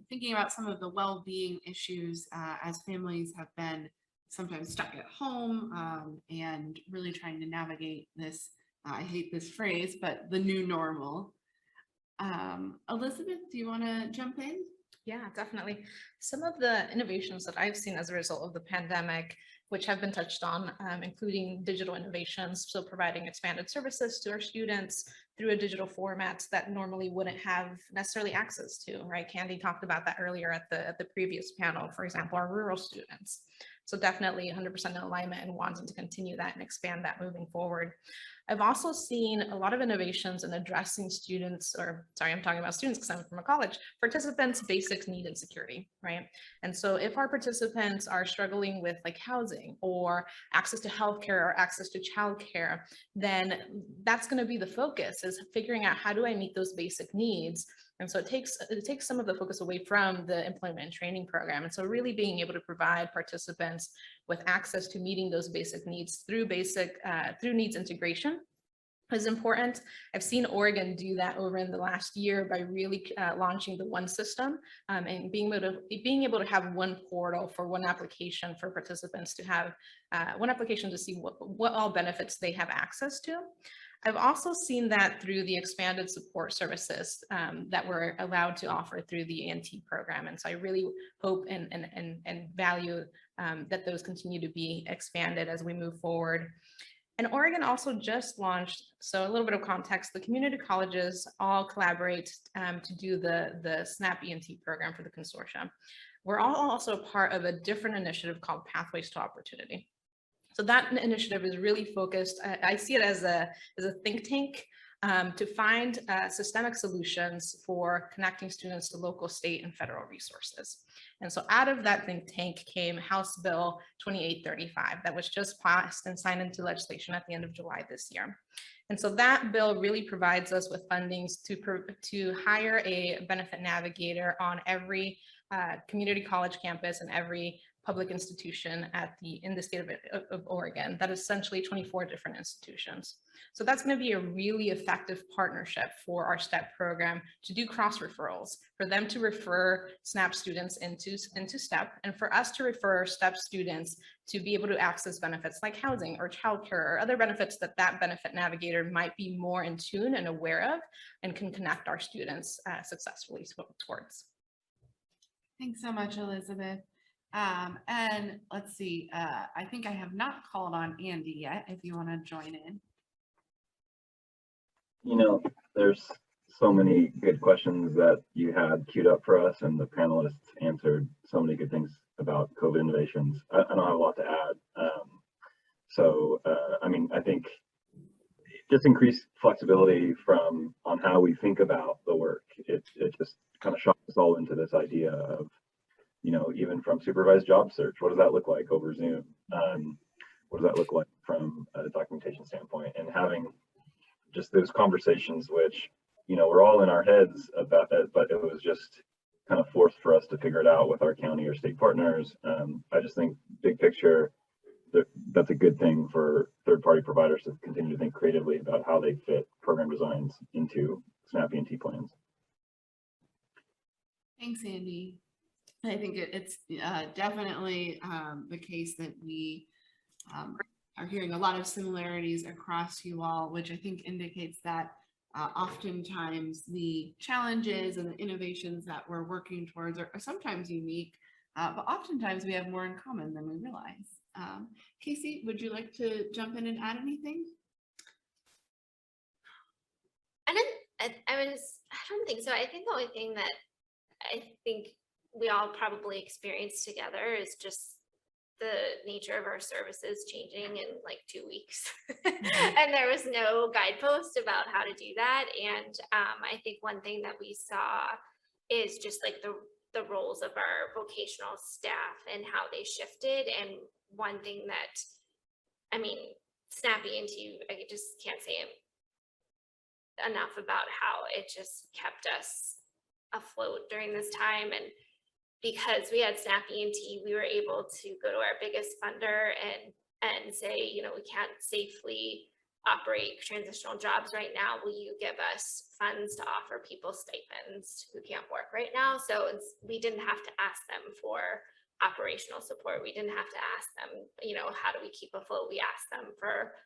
thinking about some of the well-being issues as families have been sometimes stuck at home and really trying to navigate this. I hate this phrase, but the new normal. Elizabeth, do you want to jump in? Yeah, definitely. Some of the innovations that I've seen as a result of the pandemic, which have been touched on, including digital innovations, so providing expanded services to our students through a digital format that normally wouldn't have necessarily access to, right? Candy talked about that earlier at the previous panel, for example, our rural students. So definitely 100% in alignment and wanting to continue that and expand that moving forward. I've also seen a lot of innovations in addressing students, or sorry, I'm talking about students because I'm from a college, participants' basic need and security, right? And so if our participants are struggling with like housing or access to healthcare or access to childcare, then that's going to be the focus, is figuring out how do I meet those basic needs. And so it takes some of the focus away from the employment and training program. And so really being able to provide participants with access to meeting those basic needs through needs integration is important. I've seen Oregon do that over in the last year by really launching the one system and being able to have one portal for one application for participants to have one application to see what all benefits they have access to. I've also seen that through the expanded support services that we're allowed to offer through the E&T program. And so I really hope and value that those continue to be expanded as we move forward. And Oregon also just launched, so a little bit of context, the community colleges all collaborate to do the SNAP E&T program for the consortium. We're all also part of a different initiative called Pathways to Opportunity. So that initiative is really focused, I see it as a think tank to find systemic solutions for connecting students to local, state, and federal resources. And so out of that think tank came House Bill 2835 that was just passed and signed into legislation at the end of July this year. And so that bill really provides us with fundings to hire a benefit navigator on every community college campus and every public institution in the state of Oregon. That is essentially 24 different institutions. So that's going to be a really effective partnership for our STEP program to do cross referrals, for them to refer SNAP students into STEP, and for us to refer STEP students to be able to access benefits like housing or childcare or other benefits that benefit navigator might be more in tune and aware of and can connect our students successfully towards. Thanks so much, Elizabeth. And let's see, I think I have not called on Andy yet, if you want to join in. You know, there's so many good questions that you had queued up for us, and the panelists answered so many good things about COVID innovations. I don't have a lot to add. I mean, I think just increased flexibility on how we think about the work. It just kind of shocked us all into this idea of, you know, even from supervised job search, what does that look like over Zoom? What does that look like from a documentation standpoint? And having just those conversations, which, you know, we're all in our heads about it, but it was just kind of forced for us to figure it out with our county or state partners. I just think big picture, that's a good thing for third-party providers to continue to think creatively about how they fit program designs into SNAP E&T plans. Thanks, Andy. I think it's definitely the case that we are hearing a lot of similarities across you all, which I think indicates that oftentimes the challenges and the innovations that we're working towards are sometimes unique, but oftentimes we have more in common than we realize. Casey, would you like to jump in and add anything? I don't think so. I think the only thing that I think we all probably experience together is just the nature of our services changing in like 2 weeks. And there was no guidepost about how to do that. And I think one thing that we saw is just like the roles of our vocational staff and how they shifted. And one thing that, I mean, SNAP E&T, I just can't say enough about how it just kept us afloat during this time. And because we had SNAP E&T, we were able to go to our biggest funder and say, you know, we can't safely operate transitional jobs right now. Will you give us funds to offer people stipends who can't work right now? So we didn't have to ask them for operational support. We didn't have to ask them, you know, how do we keep afloat? We asked them for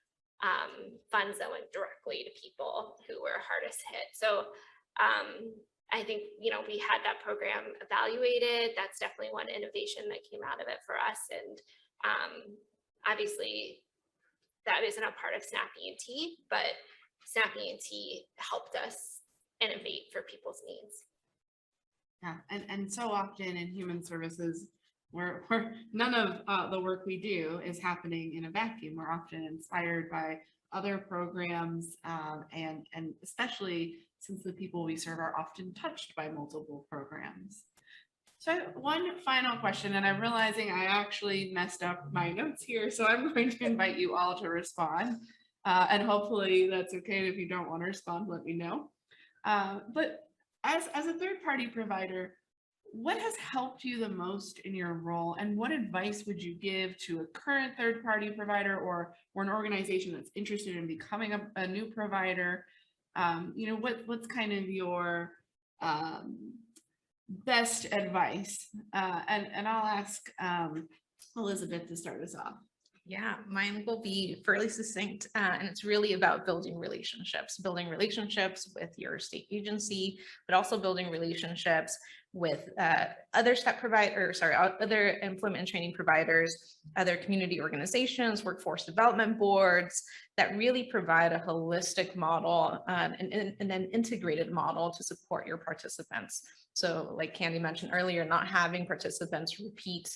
funds that went directly to people who were hardest hit. So I think, you know, we had that program evaluated. That's definitely one innovation that came out of it for us. And obviously that isn't a part of SNAP E&T, but SNAP E&T helped us innovate for people's needs. Yeah, and so often in human services, where none of the work we do is happening in a vacuum. We're often inspired by other programs, and especially since the people we serve are often touched by multiple programs. So one final question, and I'm realizing I actually messed up my notes here, so I'm going to invite you all to respond, and hopefully that's okay. If you don't want to respond, let me know. But as a third-party provider, what has helped you the most in your role, and what advice would you give to a current third-party provider or an organization that's interested in becoming a new provider? What's kind of your best advice? And I'll ask Elizabeth to start us off. Yeah, mine will be fairly succinct, and it's really about building relationships with your state agency, but also building relationships with other other employment and training providers, other community organizations, workforce development boards that really provide a holistic model and an integrated model to support your participants. So like Candy mentioned earlier, not having participants repeat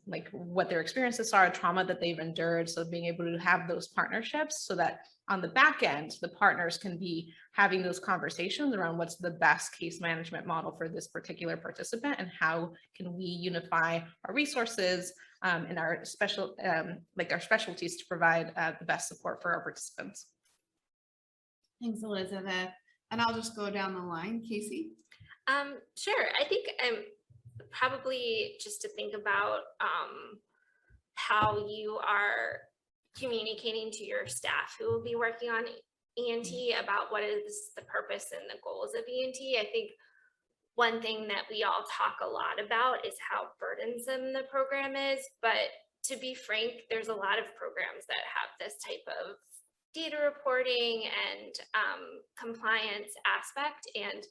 like what their experiences are, trauma that they've endured. So being able to have those partnerships so that on the back end, the partners can be having those conversations around what's the best case management model for this particular participant and how can we unify our resources and our our specialties to provide the best support for our participants. Thanks, Elizabeth. And I'll just go down the line. Casey? Sure. I think probably just to think about how you are communicating to your staff who will be working on E&T about what is the purpose and the goals of E&T. I think one thing that we all talk a lot about is how burdensome the program is, but to be frank, there's a lot of programs that have this type of data reporting and compliance aspect, and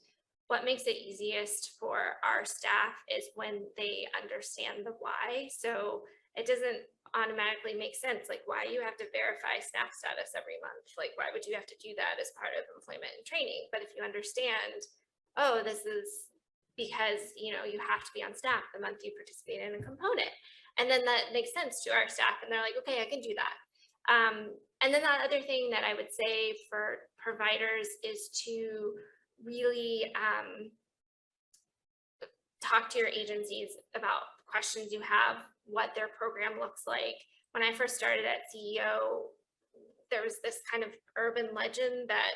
what makes it easiest for our staff is when they understand the why. So it doesn't automatically make sense, like why you have to verify SNAP status every month. Like, why would you have to do that as part of employment and training? But if you understand, oh, this is because, you have to be on SNAP the month you participate in a component. And then that makes sense to our staff. And they're like, okay, I can do that. And then the other thing that I would say for providers is to really talk to your agencies about questions you have, what their program looks like. When I first started at CEO, there was this kind of urban legend that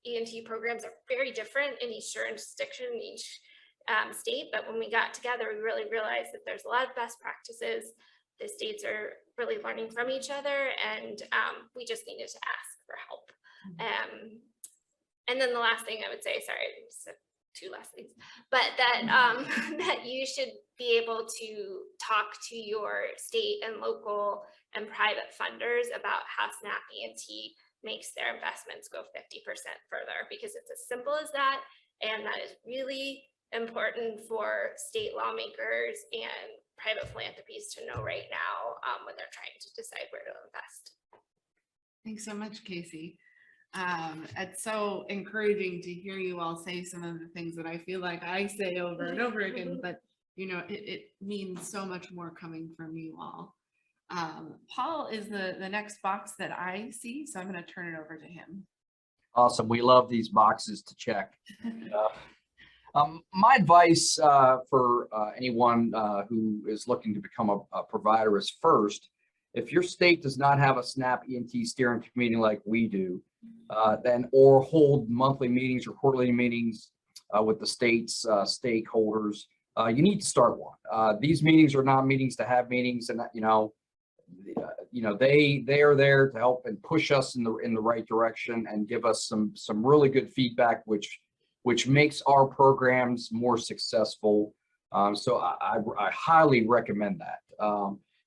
E&T programs are very different in each jurisdiction, each state. But when we got together, we really realized that there's a lot of best practices. The states are really learning from each other, and we just needed to ask for help. And then the last thing I would say, sorry, two last things, but that that you should be able to talk to your state and local and private funders about how SNAP E&T makes their investments go 50% further, because it's as simple as that. And that is really important for state lawmakers and private philanthropies to know right now when they're trying to decide where to invest. Thanks so much, Casey. It's so encouraging to hear you all say some of the things that I feel like I say over and over again, but it means so much more coming from you all. Paul is the next box that I see, so I'm going to turn it over to him. Awesome. We love these boxes to check. My advice for anyone who is looking to become a provider is, first, if your state does not have a SNAP E&T steering committee like we do, or hold monthly meetings or quarterly meetings with the state's stakeholders, you need to start one. These meetings are not meetings to have meetings, and they are there to help and push us in the right direction and give us some really good feedback, which makes our programs more successful. So I highly recommend that.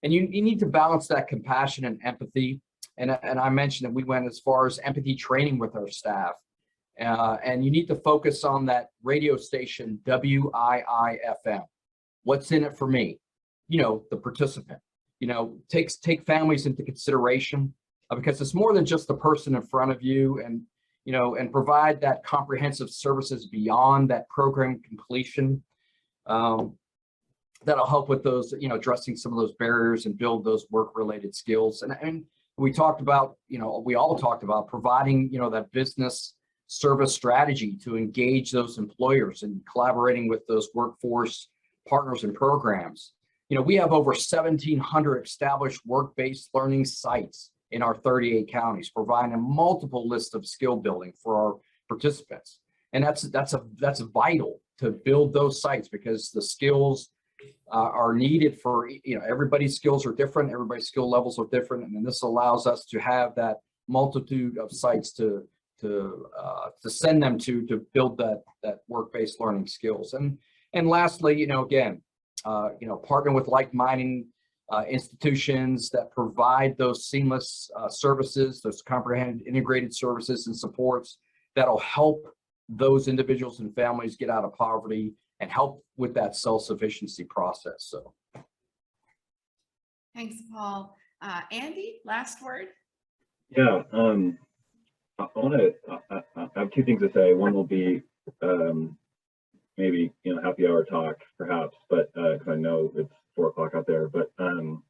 And you need to balance that compassion and empathy. And I mentioned that we went as far as empathy training with our staff. And you need to focus on that radio station, WIIFM. What's in it for me? The participant. Take families into consideration, because it's more than just the person in front of you, and provide that comprehensive services beyond that program completion. That'll help with those, addressing some of those barriers and build those work-related skills. And we talked about, we all talked about providing, that business service strategy to engage those employers and collaborating with those workforce partners and programs. We have over 1,700 established work-based learning sites in our 38 counties, providing a multiple list of skill building for our participants. And that's vital to build those sites, because the skills are needed for, everybody's skills are different, everybody's skill levels are different, and then this allows us to have that multitude of sites to send them to build that work-based learning skills. And lastly, again, partner with like-minded institutions that provide those seamless services, those comprehensive integrated services and supports that'll help those individuals and families get out of poverty and help with that self-sufficiency process. So Thanks, Paul. Andy, last word. Yeah, I have two things to say. One will be maybe happy hour talk perhaps, but because I know it's 4 o'clock out there, but and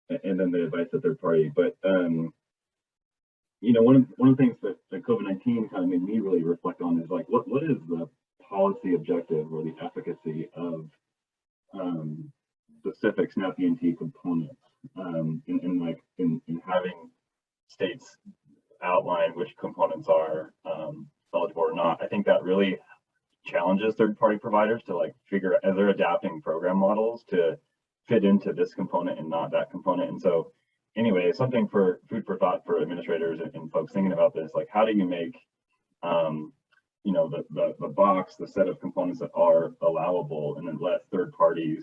then the advice to third party. But one of the things that COVID-19 kind of made me really reflect on is like what is the policy objective or the efficacy of specific SNAP E&T components in having states outline which components are eligible or not. I think that really challenges third-party providers to like figure as they're adapting program models to fit into this component and not that component. And so anyway, something for food for thought for administrators and folks thinking about this, like how do you make the box, the set of components that are allowable, and then let third-party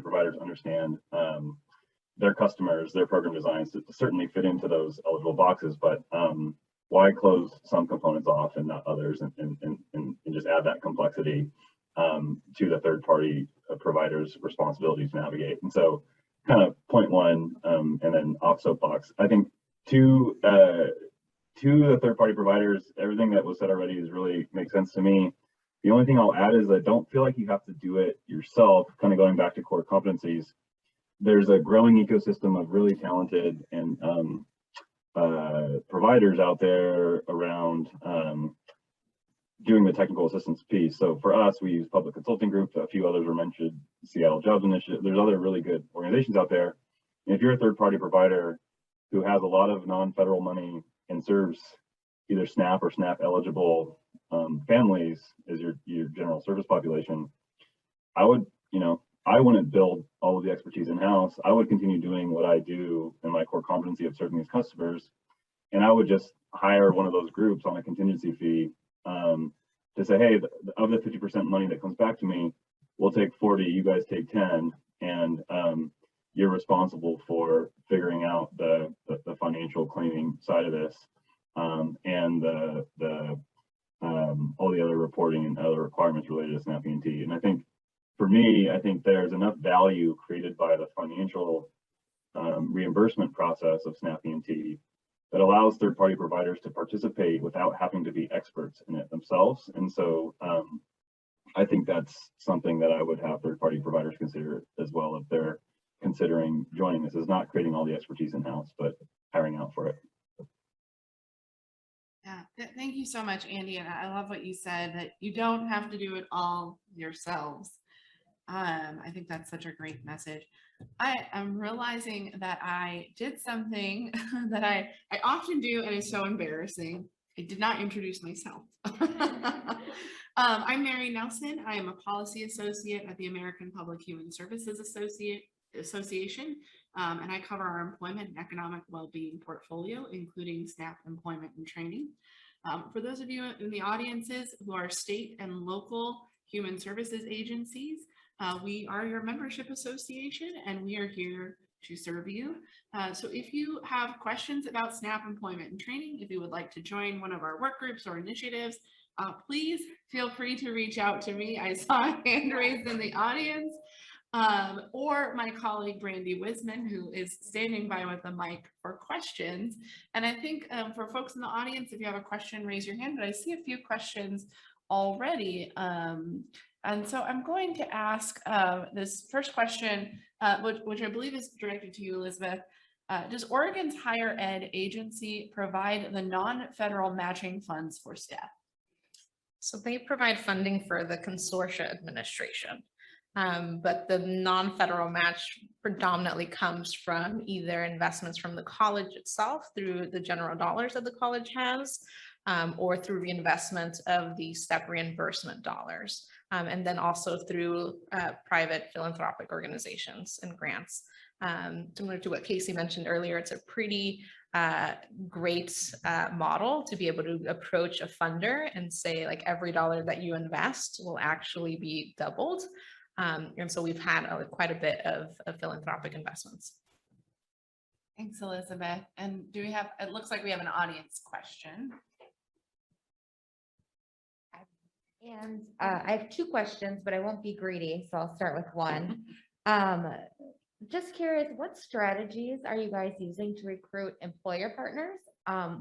providers understand their customers, their program designs to certainly fit into those eligible boxes, but why close some components off and not others, and just add that complexity to the third-party providers' responsibility to navigate. And so kind of point one, and then off soapbox. I think to the third-party providers, everything that was said already really makes sense to me. The only thing I'll add is I don't feel like you have to do it yourself, kind of going back to core competencies. There's a growing ecosystem of really talented and providers out there around doing the technical assistance piece. So for us, we use Public Consulting Group. A few others were mentioned, Seattle Jobs Initiative. There's other really good organizations out there. And if you're a third-party provider who has a lot of non-federal money and serves either SNAP or SNAP eligible families as your general service population, I wouldn't build all of the expertise in-house. I would continue doing what I do in my core competency of serving these customers. And I would just hire one of those groups on a contingency fee to say, hey, of the 50% money that comes back to me, we'll take 40, you guys take 10, and you're responsible for figuring out the financial claiming side of this, and all the other reporting and other requirements related to SNAP E&T. And I think for me, I think there's enough value created by the financial reimbursement process of SNAP E&T that allows third-party providers to participate without having to be experts in it themselves. And so I think that's something that I would have third-party providers consider as well if they're considering joining this, is not creating all the expertise in-house, but hiring out for it. Yeah, thank you so much, Andy. And I love what you said, that you don't have to do it all yourselves. I think that's such a great message. I am realizing that I did something that I often do, and it's so embarrassing. I did not introduce myself. I'm Mary Nelson. I am a policy associate at the American Public Human Services Association, and I cover our employment and economic well-being portfolio, including SNAP employment and training. For those of you in the audiences who are state and local human services agencies, we are your membership association, and we are here to serve you. So if you have questions about SNAP employment and training, if you would like to join one of our work groups or initiatives, please feel free to reach out to me. I saw a hand raised in the audience, or my colleague Brandy Wisman, who is standing by with a mic for questions. And I think for folks in the audience, if you have a question, raise your hand, but I see a few questions already. And so I'm going to ask this first question, which I believe is directed to you, Elizabeth. Does Oregon's higher ed agency provide the non-federal matching funds for staff? So they provide funding for the consortia administration, but the non-federal match predominantly comes from either investments from the college itself through the general dollars that the college has, or through reinvestment of the STEP reimbursement dollars, and then also through private philanthropic organizations and grants. Similar to what Casey mentioned earlier, it's a pretty great model to be able to approach a funder and say, like, every dollar that you invest will actually be doubled. And so we've had quite a bit of philanthropic investments. Thanks, Elizabeth. And do we have, it looks like we have an audience question. And I have two questions, but I won't be greedy, so I'll start with one. Just curious, what strategies are you guys using to recruit employer partners?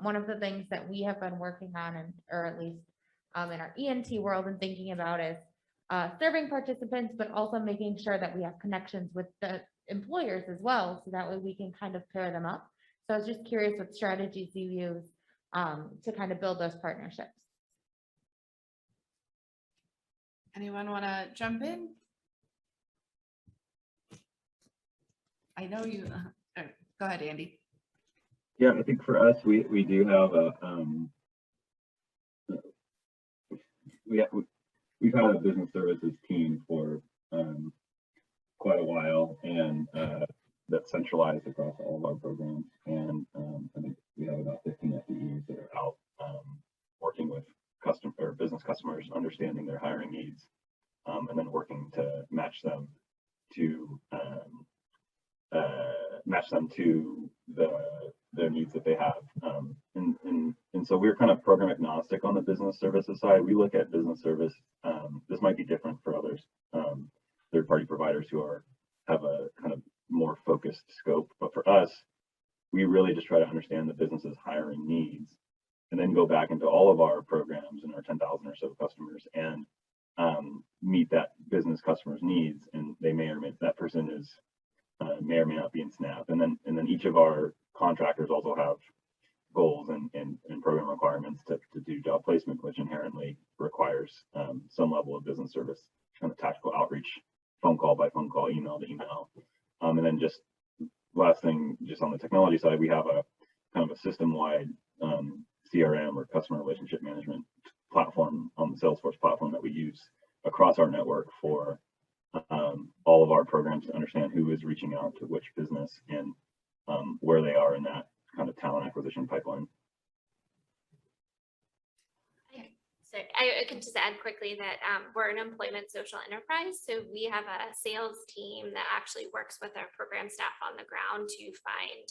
One of the things that we have been working on, or at least in our E&T world and thinking about, is serving participants, but also making sure that we have connections with the employers as well, so that way we can kind of pair them up. So I was just curious what strategies you use to kind of build those partnerships. Anyone want to jump in? I know you, go ahead, Andy. Yeah, I think for us, we do have a, we've had a business services team for quite a while, and that's centralized across all of our programs. And I think we have about 15 FTEs that are out working with business customers, understanding their hiring needs, and then working to match them to their needs that they have. And so we're kind of program agnostic on the business services side. We look at business service. This might be different for others, third-party providers who have a kind of more focused scope. But for us, we really just try to understand the business's hiring needs, and then go back into all of our programs and our 10,000 or so customers and meet that business customer's needs. And they may or may, that person is may or may not be in SNAP. And then each of our contractors also have goals and program requirements to do job placement, which inherently requires some level of business service, kind of tactical outreach, phone call by phone call, email to email. And then just last thing, just on the technology side, we have a kind of a system-wide CRM or customer relationship management platform on the Salesforce platform that we use across our network for all of our programs to understand who is reaching out to which business and where they are in that kind of talent acquisition pipeline. So I can just add quickly that we're an employment social enterprise. So we have a sales team that actually works with our program staff on the ground to find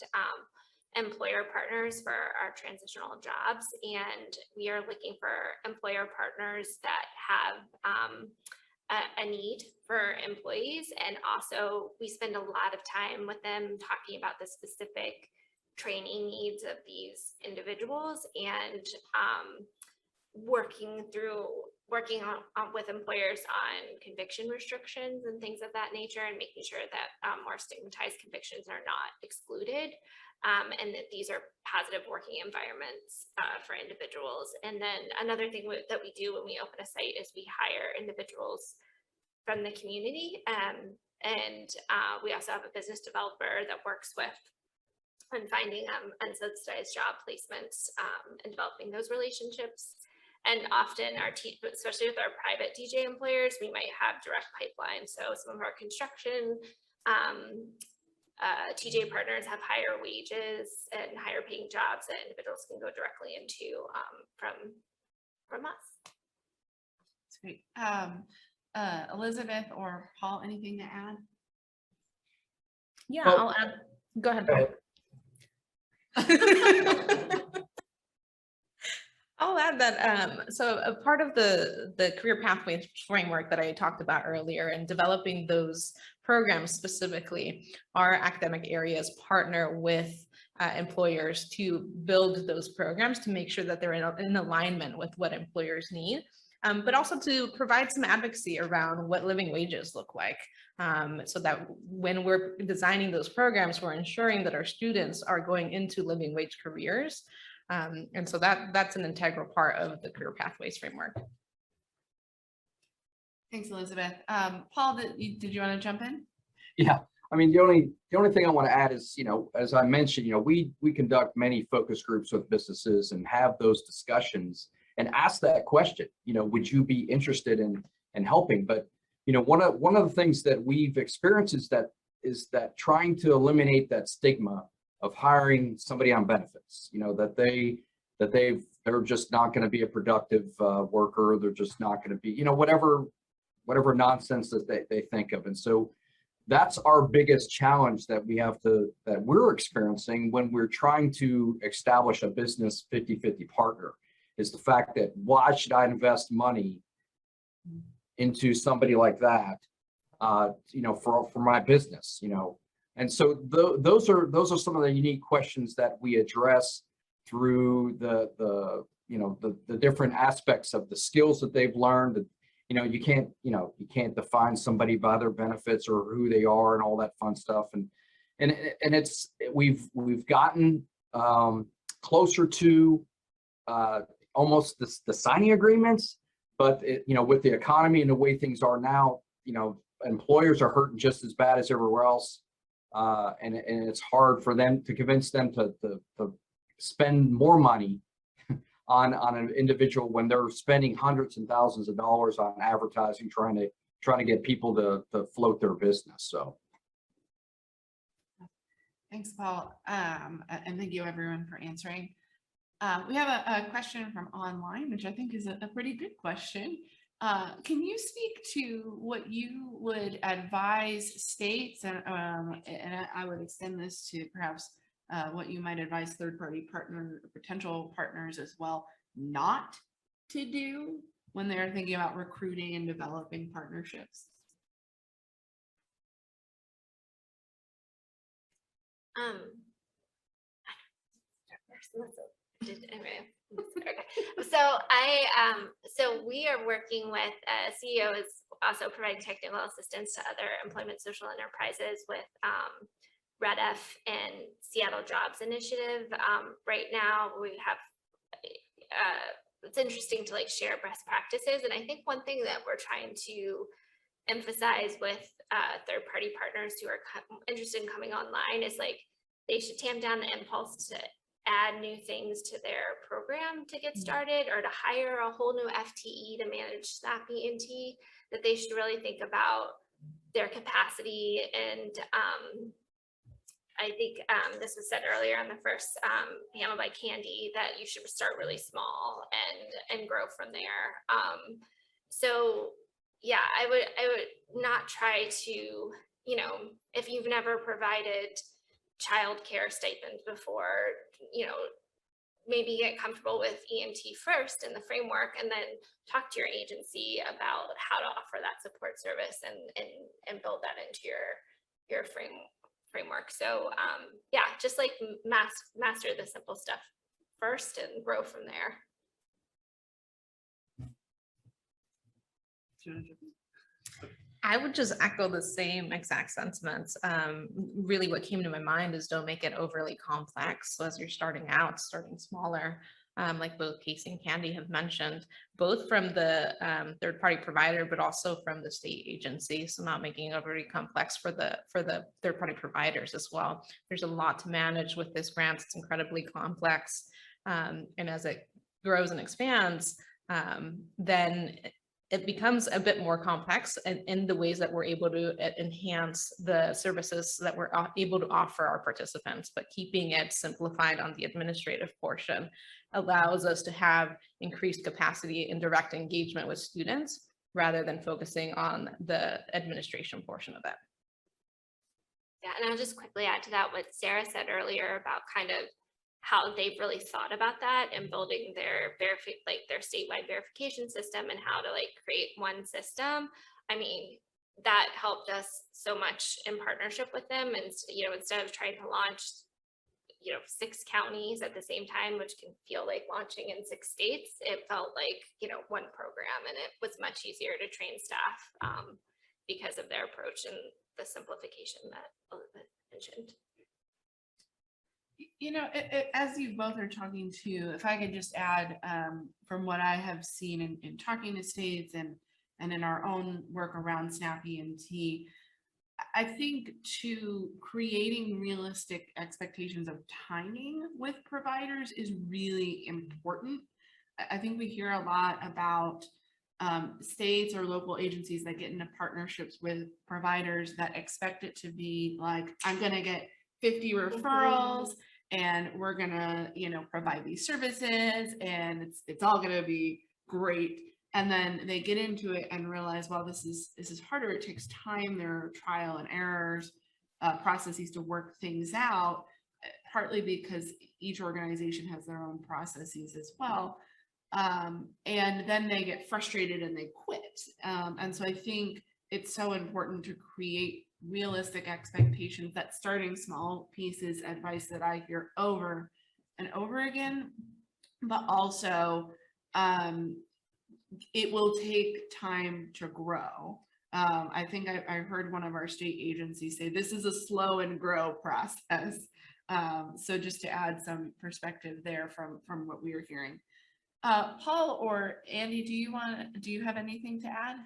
employer partners for our transitional jobs. And we are looking for employer partners that have a need for employees. And also we spend a lot of time with them talking about the specific training needs of these individuals, and working with employers on conviction restrictions and things of that nature, and making sure that more stigmatized convictions are not excluded, and that these are positive working environments for individuals. And then another thing that we do when we open a site is we hire individuals from the community, and we also have a business developer that works with on finding unsubsidized job placements and developing those relationships. And often especially with our private DJ employers, we might have direct pipelines. So some of our construction TJ partners have higher wages and higher paying jobs that individuals can go directly into from us. That's great. Elizabeth or Paul, anything to add? Yeah, Well- I'll add. Go ahead. Go ahead. I'll add that, so a part of the career pathways framework that I talked about earlier, and developing those programs specifically, our academic areas partner with employers to build those programs to make sure that they're in alignment with what employers need, but also to provide some advocacy around what living wages look like, so that when we're designing those programs, we're ensuring that our students are going into living wage careers. And so that's an integral part of the career pathways framework. Thanks, Elizabeth. Paul, did you want to jump in? Yeah, I mean, the only thing I want to add is, as I mentioned, we conduct many focus groups with businesses and have those discussions and ask that question, would you be interested in helping? But, one of the things that we've experienced is that trying to eliminate that stigma of hiring somebody on benefits, they're just not going to be a productive worker. They're just not going to be, whatever nonsense that they think of. And so that's our biggest challenge that we're experiencing when we're trying to establish a business 50-50 partner, is the fact that why should I invest money into somebody like that, for my business, And so those are some of the unique questions that we address through the different aspects of the skills that they've learned. You can't define somebody by their benefits or who they are and all that fun stuff. And we've gotten closer to almost the signing agreements, but with the economy and the way things are now, employers are hurting just as bad as everywhere else. And it's hard for them to convince them to spend more money on an individual when they're spending hundreds and thousands of dollars on advertising, trying to get people to float their business. So. Thanks, Paul. And thank you everyone for answering. We have a question from online, which I think is a pretty good question. Can you speak to what you would advise states, and I would extend this to perhaps what you might advise third-party partner, potential partners as well, not to do when they're thinking about recruiting and developing partnerships? So we are working with CEO is also providing technical assistance to other employment social enterprises with REDF and Seattle Jobs Initiative. Right now we have, it's interesting to share best practices. And I think one thing that we're trying to emphasize with third-party partners who are interested in coming online is they should tamp down the impulse to add new things to their program to get started, or to hire a whole new FTE to manage SNAP E&T, that they should really think about their capacity. And I think this was said earlier in the first panel by Candy, that you should start really small and grow from there. So yeah, I would not try to, if you've never provided childcare stipends before, maybe get comfortable with E&T first in the framework, and then talk to your agency about how to offer that support service and build that into your framework. So yeah, just master the simple stuff first and grow from there. I would just echo the same exact sentiments. Really what came to my mind is don't make it overly complex. So as you're starting out, starting smaller, like both Casey and Candy have mentioned, both from the third-party provider, but also from the state agency. So not making it overly complex for the third-party providers as well. There's a lot to manage with this grant. It's incredibly complex. And as it grows and expands, then it becomes a bit more complex in the ways that we're able to enhance the services that we're able to offer our participants, but keeping it simplified on the administrative portion allows us to have increased capacity in direct engagement with students rather than focusing on the administration portion of it. Yeah, and I'll just quickly add to that what Sarah said earlier about kind of how they've really thought about that and building their statewide verification system and how to create one system. I mean, that helped us so much in partnership with them. And instead of trying to launch 6 counties at the same time, which can feel like launching in 6 states, it felt like one program, and it was much easier to train staff because of their approach and the simplification that Elizabeth mentioned. As you both are talking to, if I could just add, from what I have seen in talking to states and in our own work around SNAP E&T, I think to creating realistic expectations of timing with providers is really important. I think we hear a lot about states or local agencies that get into partnerships with providers that expect it to be like, I'm going to get 50 referrals and we're going to, you know, provide these services and it's all going to be great. And then they get into it and realize, well, this is harder. It takes time. There are trial and errors, processes to work things out, partly because each organization has their own processes as well. And then they get frustrated and they quit. And so I think it's so important to create realistic expectations, that starting small pieces, advice that I hear over and over again, but also it will take time to grow. I think I heard one of our state agencies say this is a slow and grow process. So just to add some perspective there from what we were hearing. Paul or Andy, do you have anything to add?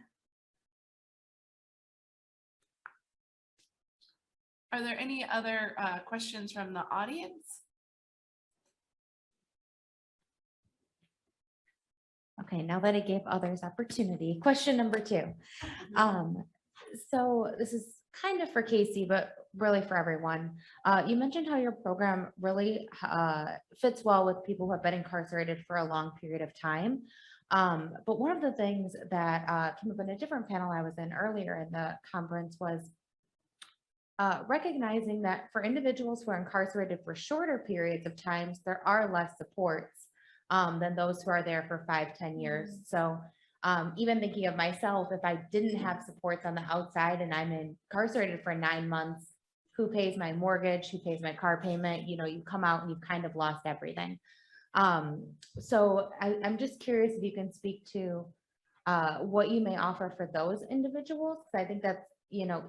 Are there any other questions from the audience? Okay, now that I gave others opportunity, question number 2. So this is kind of for Casey, but really for everyone. You mentioned how your program really fits well with people who have been incarcerated for a long period of time. But one of the things that came up in a different panel I was in earlier in the conference was recognizing that for individuals who are incarcerated for shorter periods of times, there are less supports than those who are there for 5-10 years. So even thinking of myself, if I didn't have supports on the outside and I'm incarcerated for 9 months, who pays my mortgage, who pays my car payment, you know, you come out and you've kind of lost everything. So I'm just curious if you can speak to what you may offer for those individuals. Because I think that's, you know,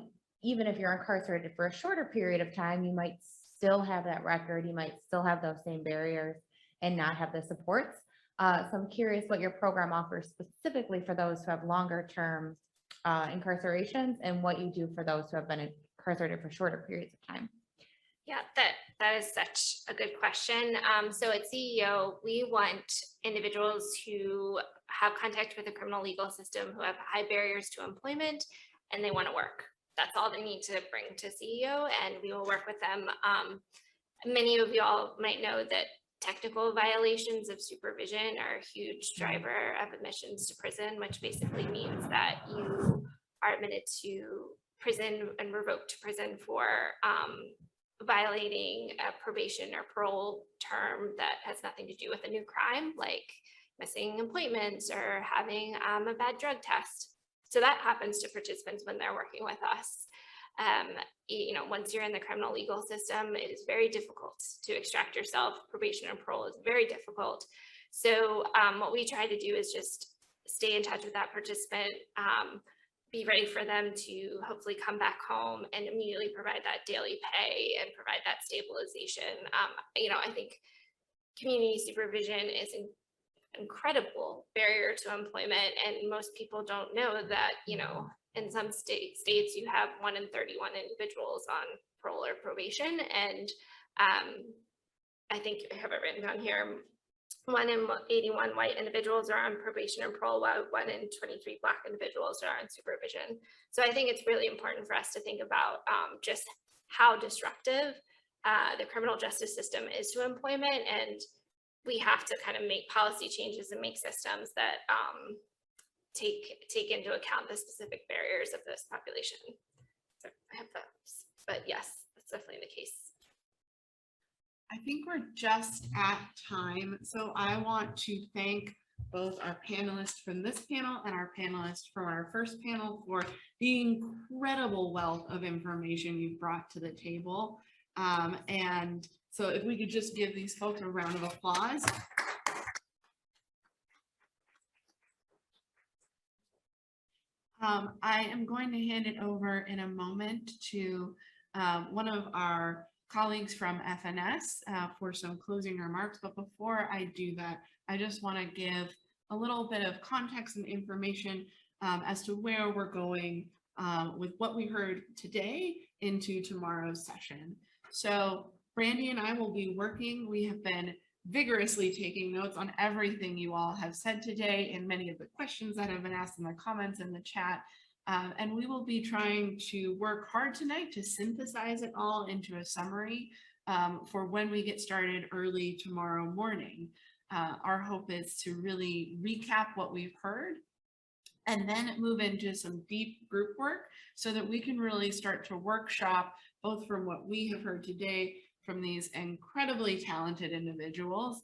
even if you're incarcerated for a shorter period of time, you might still have that record, you might still have those same barriers and not have the supports. So I'm curious what your program offers specifically for those who have longer term incarcerations and what you do for those who have been incarcerated for shorter periods of time. Yeah, that is such a good question. So at CEO, we want individuals who have contact with the criminal legal system, who have high barriers to employment, and they want to work. That's all they need to bring to CEO, and we will work with them. Many of y'all might know that technical violations of supervision are a huge driver of admissions to prison, which basically means that you are admitted to prison and revoked to prison for violating a probation or parole term that has nothing to do with a new crime, like missing appointments or having a bad drug test. So that happens to participants when they're working with us. You know, once you're in the criminal legal system, it is very difficult to extract yourself. Probation and parole is very difficult. So what we try to do is just stay in touch with that participant, be ready for them to hopefully come back home and immediately provide that daily pay and provide that stabilization. You know, I think community supervision is an incredible barrier to employment, and most people don't know that, you know, in some states you have 1 in 31 individuals on parole or probation, and I think I have it written down here, 1 in 81 white individuals are on probation and parole, while 1 in 23 Black individuals are on supervision. So I think it's really important for us to think about just how disruptive the criminal justice system is to employment, and we have to kind of make policy changes and make systems that take into account the specific barriers of this population. So I have those, but yes, that's definitely the case. I think we're just at time. So I want to thank both our panelists from this panel and our panelists from our first panel for the incredible wealth of information you've brought to the table. And so if we could just give these folks a round of applause. I am going to hand it over in a moment to one of our colleagues from FNS for some closing remarks. But before I do that, I just want to give a little bit of context and information as to where we're going with what we heard today into tomorrow's session. So Brandy and I will be working. We have been vigorously taking notes on everything you all have said today and many of the questions that have been asked in the comments in the chat. And we will be trying to work hard tonight to synthesize it all into a summary for when we get started early tomorrow morning. Our hope is to really recap what we've heard and then move into some deep group work so that we can really start to workshop both from what we have heard today from these incredibly talented individuals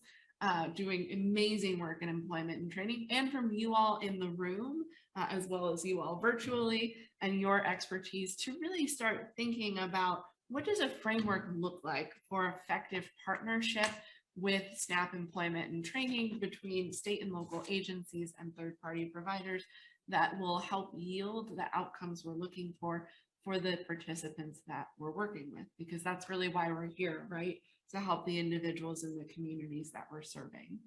doing amazing work in employment and training, and from you all in the room, as well as you all virtually, and your expertise to really start thinking about what does a framework look like for effective partnership with SNAP employment and training between state and local agencies and third-party providers that will help yield the outcomes we're looking for the participants that we're working with, because that's really why we're here, right? To help the individuals in the communities that we're serving.